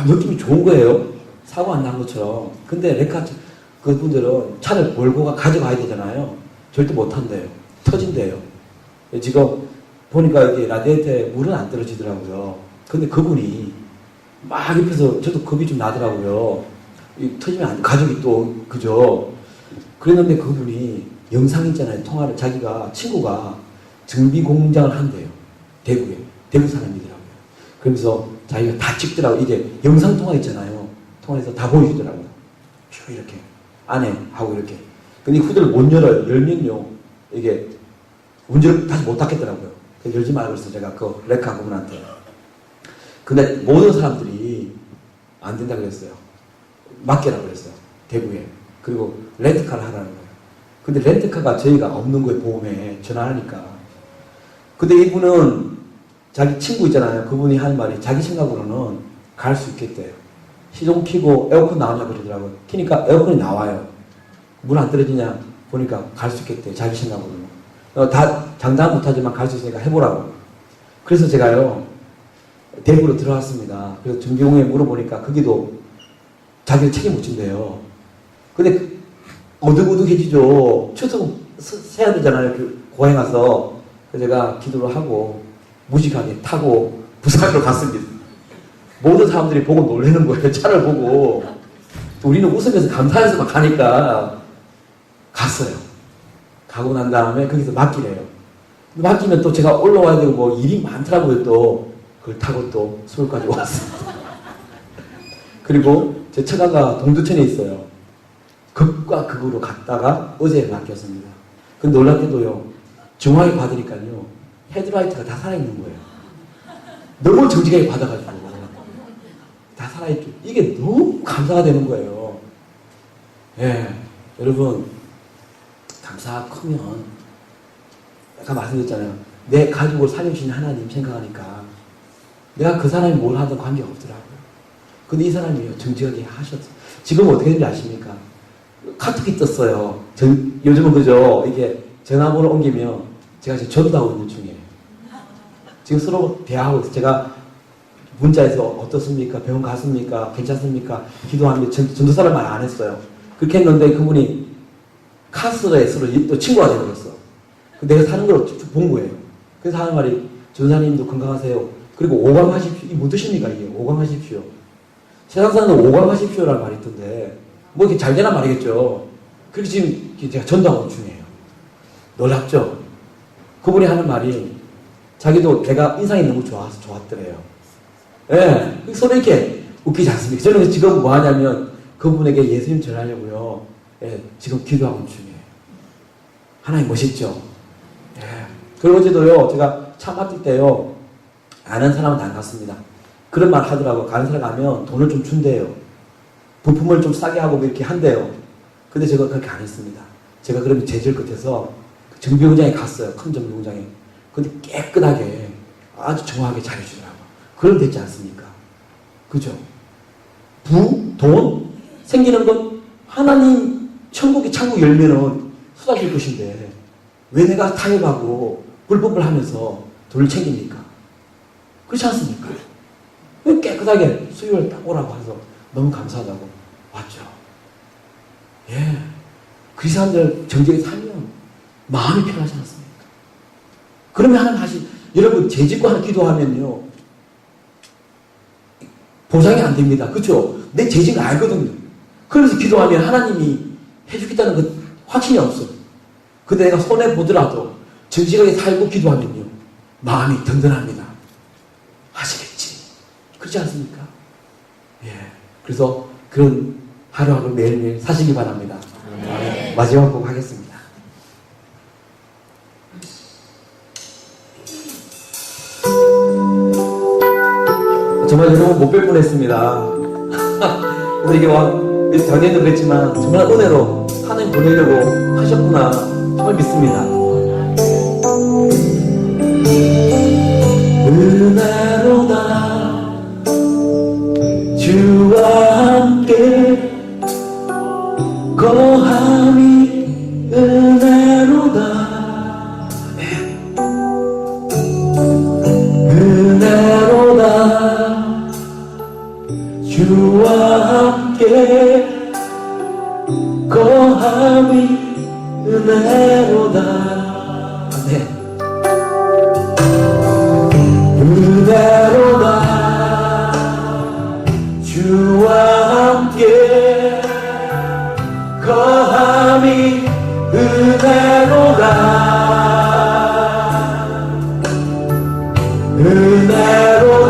느낌이 좋은 거예요. 사고 안 난 것처럼. 근데 레카 그분들은 차를 몰고 가져가야 되잖아요. 절대 못 한대요. 터진대요. 지금 보니까 이게 라디에이터에 물은 안 떨어지더라고요. 근데 그분이 막 옆에서 저도 겁이 좀 나더라고요. 터지면 안 돼. 가족이 또 그죠. 그랬는데 그분이 영상 있잖아요. 통화를 친구가 정비 공장을 한대요. 대구에. 대구 사람이더라고요. 그러면서 자기가 다 찍더라고요. 이제 영상 통화 있잖아요. 통화해서 다 보여주더라고요. 쭉 이렇게. 안에 하고 이렇게. 근데 후드를 못 열어요. 열면요. 이게 운전을 다시 못 닫겠더라고요. 그래서 열지 말고 그래서 제가 그 레카 그분한테. 근데 모든 사람들이 안 된다 그랬어요. 맡겨라 그랬어요. 대구에. 그리고 렌트카를 하라는 거예요. 근데 렌트카가 저희가 없는 거예요. 보험에 전화하니까. 근데 이분은 자기 친구 있잖아요. 그분이 하는 말이 자기 생각으로는 갈 수 있겠대요. 시동 켜고 에어컨 나오냐 그러더라고요. 키니까 에어컨이 나와요. 물 안 떨어지냐 보니까 갈 수 있겠대요. 자기 생각으로는. 다 장담 못하지만 갈 수 있으니까 해보라고. 그래서 제가요. 대구로 들어왔습니다. 그래서 정비용에 물어보니까 거기도 자기를 책임 못 진대요. 근데 어둑어둑해지죠. 추석 세야 되잖아요. 그 고향 가서. 그래서 제가 기도를 하고 무식하게 타고 부산으로 갔습니다. 모든 사람들이 보고 놀라는 거예요. 차를 보고. 우리는 웃으면서 감사해서 막 가니까 갔어요. 가고 난 다음에 거기서 맡기래요. 맡기면 또 제가 올라와야 되고 뭐 일이 많더라고요. 또 그걸 타고 또 서울까지 왔습니다. 그리고 제 처가가 동두천에 있어요. 극과 극으로 갔다가 어제 맡겼습니다. 근데 놀랍게도요. 정확히 받으니까요. 헤드라이트가 다 살아있는 거예요. 너무 정직하게 받아가지고 다 살아있죠. 이게 너무 감사가 되는 거예요. 여러분 감사가 크면 아까 말씀드렸잖아요. 내 가족을 살려주신 하나님 생각하니까 내가 그 사람이 뭘 하든 관계없더라고요. 근데 이 사람이요. 정직하게 하셨어요. 지금 어떻게 되는지 아십니까? 카톡이 떴어요. 요즘은 그죠. 이게 전화번호 옮기면 제가 지금 전도하고 있는 중이에요. 지금 서로 대화하고 있어요. 제가 문자에서 어떻습니까? 병원 갔습니까? 괜찮습니까? 기도합니다. 전도사를 말 안 했어요. 그렇게 했는데 그분이 카스에 서로 또 친구가 되어버렸어. 내가 사는 걸 쭉 본 거예요. 그래서 하는 말이 전사님도 건강하세요. 그리고 오강하십시오. 이게 뭐 뜻입니까? 이게 오강하십시오. 세상 사람은 오강하십시오라는 말이 있던데 뭐 이렇게 잘 되란 말이겠죠. 그렇게 지금 제가 전도하고 중이에요. 놀랍죠? 그분이 하는 말이 자기도 내가 인상이 너무 좋아서 좋았더래요. 서로 이렇게 웃기지 않습니까? 저는 지금 뭐 하냐면 그분에게 예수님 전하려고요. 지금 기도하고 중이에요. 하나님 멋있죠? 그리고 어제도요, 제가 차 맡을 때요, 아는 사람은 안 갔습니다. 그런 말 하더라고요. 가는 사람 가면 돈을 좀 준대요. 부품을 좀 싸게 하고 이렇게 한대요. 근데 제가 그렇게 안 했습니다. 제가 그러면 제절 끝에서 정비공장에 갔어요. 큰 정비공장에. 근데 깨끗하게 아주 정확하게 잘해주더라고요. 그럼 됐지 않습니까? 그죠? 돈 생기는 건 하나님 천국의 창고 열면은 쏟아질 것인데 왜 내가 타협하고 불법을 하면서 돈을 챙깁니까? 그렇지 않습니까? 왜 깨끗하게 수요일 딱 오라고 해서 너무 감사하다고 왔죠. 예. 그 사람들 정직하게 살면 마음이 편하지 않습니까? 그러면 하나님 여러분 재직과 하나 기도하면요 보상이 안 됩니다. 그렇죠? 내 재직을 알거든요. 그래서 기도하면 하나님이 해주겠다는 그 확신이 없어요. 근데 내가 손해보더라도 정직하게 살고 기도하면요 마음이 든든합니다. 하시겠지. 그렇지 않습니까? 예. 그래서 그런 하루하루 매일매일 사시기 바랍니다. 네. 마지막 곡 하겠습니다. 정말 여러분 못 뵐 뻔했습니다. 근데 이게 작년에도 그랬지만 정말 은혜로 하나님 보내려고 하셨구나 정말 믿습니다. 은혜로다 주와 함께 거함이 은혜로다 은혜로다 주와 함께 거함이 은혜로다 네. 은혜로다 주와 함께 거함이 은혜로다 은혜로다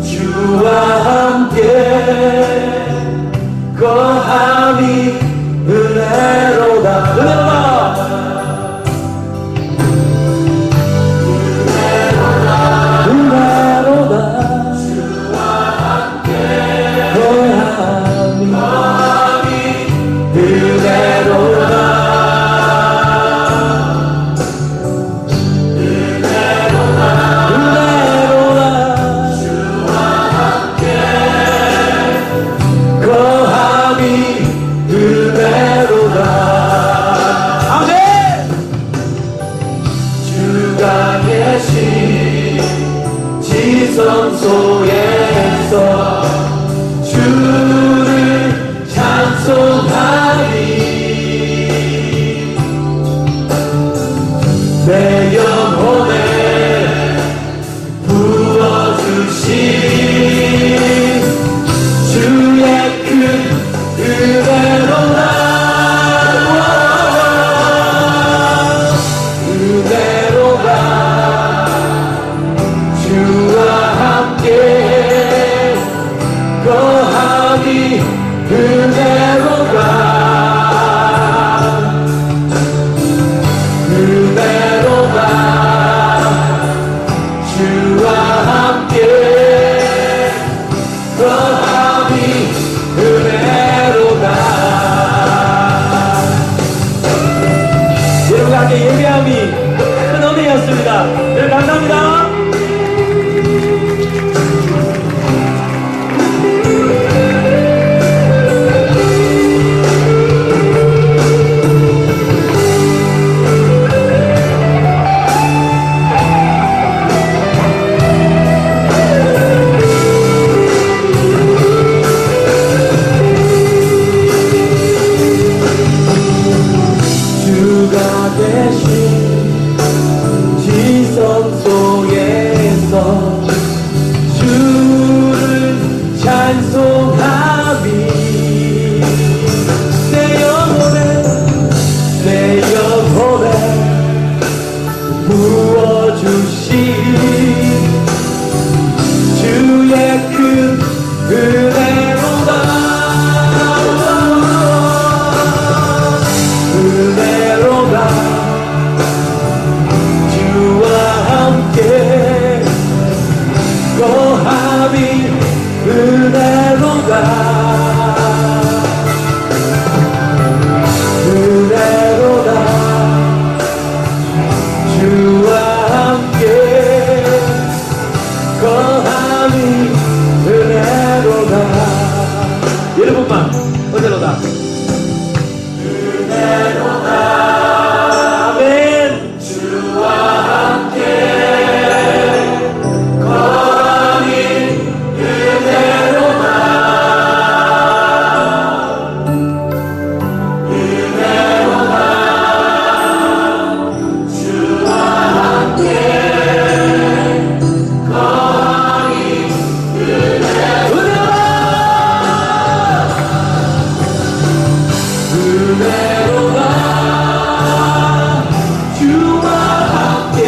주와 함께 거함이 은혜로다 은혜로다 주와 함께 거함이 은혜로다 성소에서 주를 찬송하리 내 영혼에 부어주신 주의 큰 은혜로다 은혜로다 주와 함께 거함이 은혜로다 은혜로다 주와 함께 거함이 은혜로다 여러분과 함께 예배함이 큰 은혜였습니다. 여러분 감사합니다. 주가 되신 지성 속에 어디로다? 아멘. 주와 함께 거하니 은혜로다 은혜로다 주와 함께 거하니 은혜로다 은혜로다 주와 함께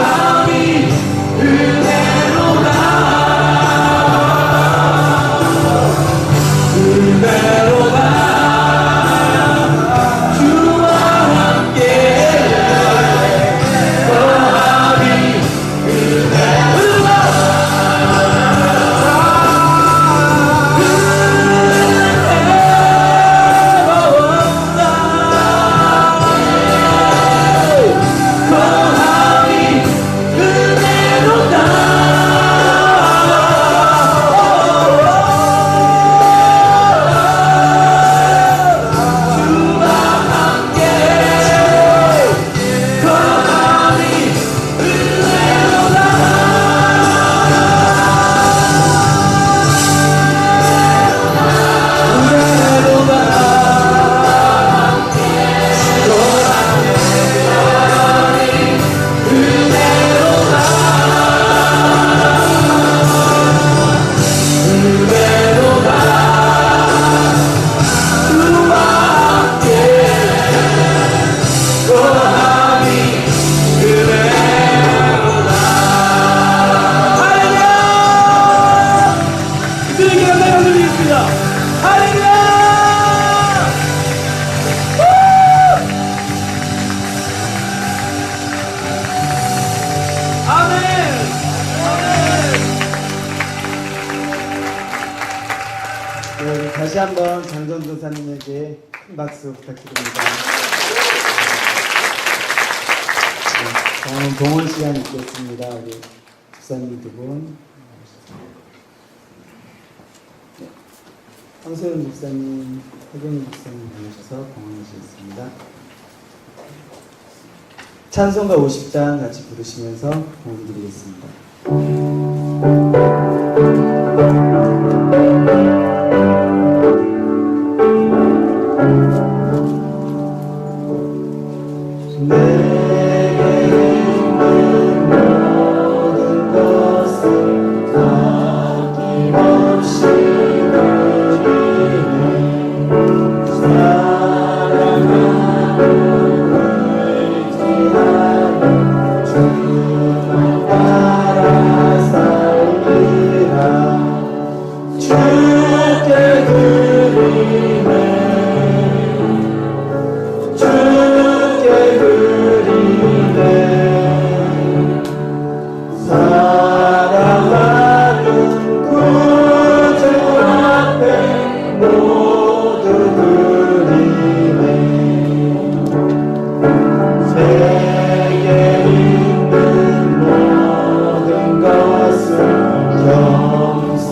거하니 은혜로다 은혜로다 주와 함께 거하니 거하니 그들에게 감사를 드리겠습니다. 할렐루야! 아멘! 네, 다시 한번 장전 도사님에게 큰 박수 부탁드립니다. 네, 다음은 동원 시간 있겠습니다. 우리 집사님 두 분. 네, 황소영 집사님, 허경희 집사님 나오셔서 공헌하시겠습니다. 찬송가 50장 같이 부르시면서 공헌 드리겠습니다.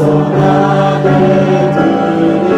겸손하게 드리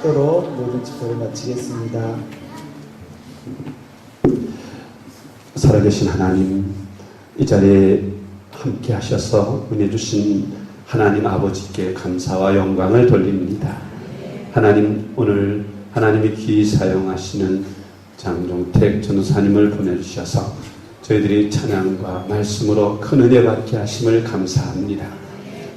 기도로 모든 집회를 마치겠습니다. 살아계신 하나님, 이 자리에 함께 하셔서 은혜 주신 하나님 아버지께 감사와 영광을 돌립니다. 하나님, 오늘 하나님이 귀히 사용하시는 장종택 전도사님을 보내주셔서 저희들이 찬양과 말씀으로 큰 은혜 받게 하심을 감사합니다.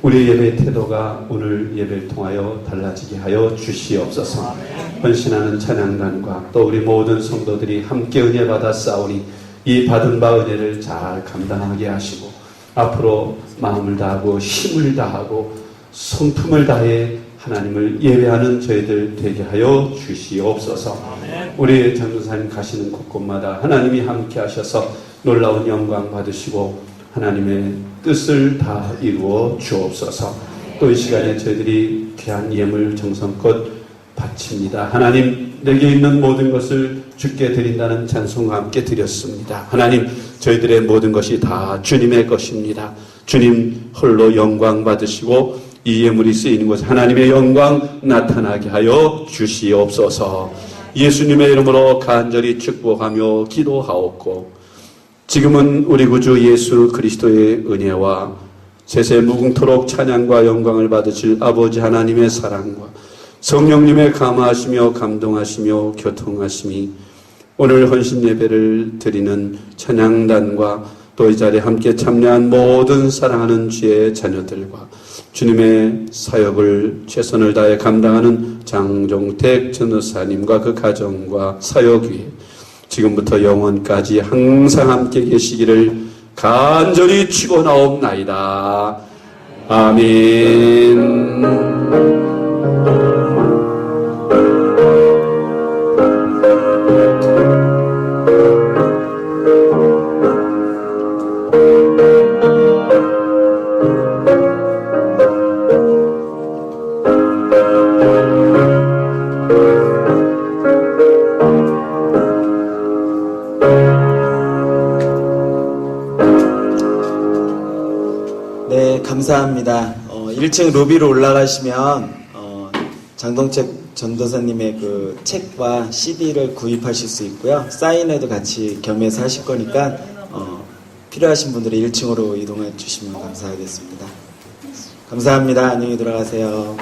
우리 예배 태도가 오늘 예배를 통하여 달라지게 하여 주시옵소서. 헌신하는 찬양단과 또 우리 모든 성도들이 함께 은혜 받아 싸우니 이 받은 바 은혜를 잘 감당하게 하시고 앞으로 마음을 다하고 힘을 다하고 성품을 다해 하나님을 예배하는 저희들 되게 하여 주시옵소서. 우리 전도사님 가시는 곳곳마다 하나님이 함께 하셔서 놀라운 영광 받으시고 하나님의 뜻을 다 이루어 주옵소서. 또 이 시간에 저희들이 귀한 예물 정성껏 바칩니다. 하나님, 내게 있는 모든 것을 주께 드린다는 찬송과 함께 드렸습니다. 하나님, 저희들의 모든 것이 다 주님의 것입니다. 주님 홀로 영광 받으시고 이 예물이 쓰이는 곳에 하나님의 영광 나타나게 하여 주시옵소서. 예수님의 이름으로 간절히 축복하며 기도하옵고 지금은 우리 구주 예수 그리스도의 은혜와 세세 무궁토록 찬양과 영광을 받으실 아버지 하나님의 사랑과 성령님의 감화하시며 감동하시며 교통하심이 오늘 헌신 예배를 드리는 찬양단과 또 이 자리에 함께 참여한 모든 사랑하는 주의 자녀들과 주님의 사역을 최선을 다해 감당하는 장종택 전도사님과 그 가정과 사역 위에 지금부터 영원까지 항상 함께 계시기를 간절히 축원하옵나이다. 아멘. 네, 감사합니다. 1층 로비로 올라가시면 장동택 전도사님의 그 책과 CD를 구입하실 수 있고요. 사인회도 같이 겸해서 하실 거니까 필요하신 분들이 1층으로 이동해 주시면 감사하겠습니다. 감사합니다. 안녕히 들어가세요.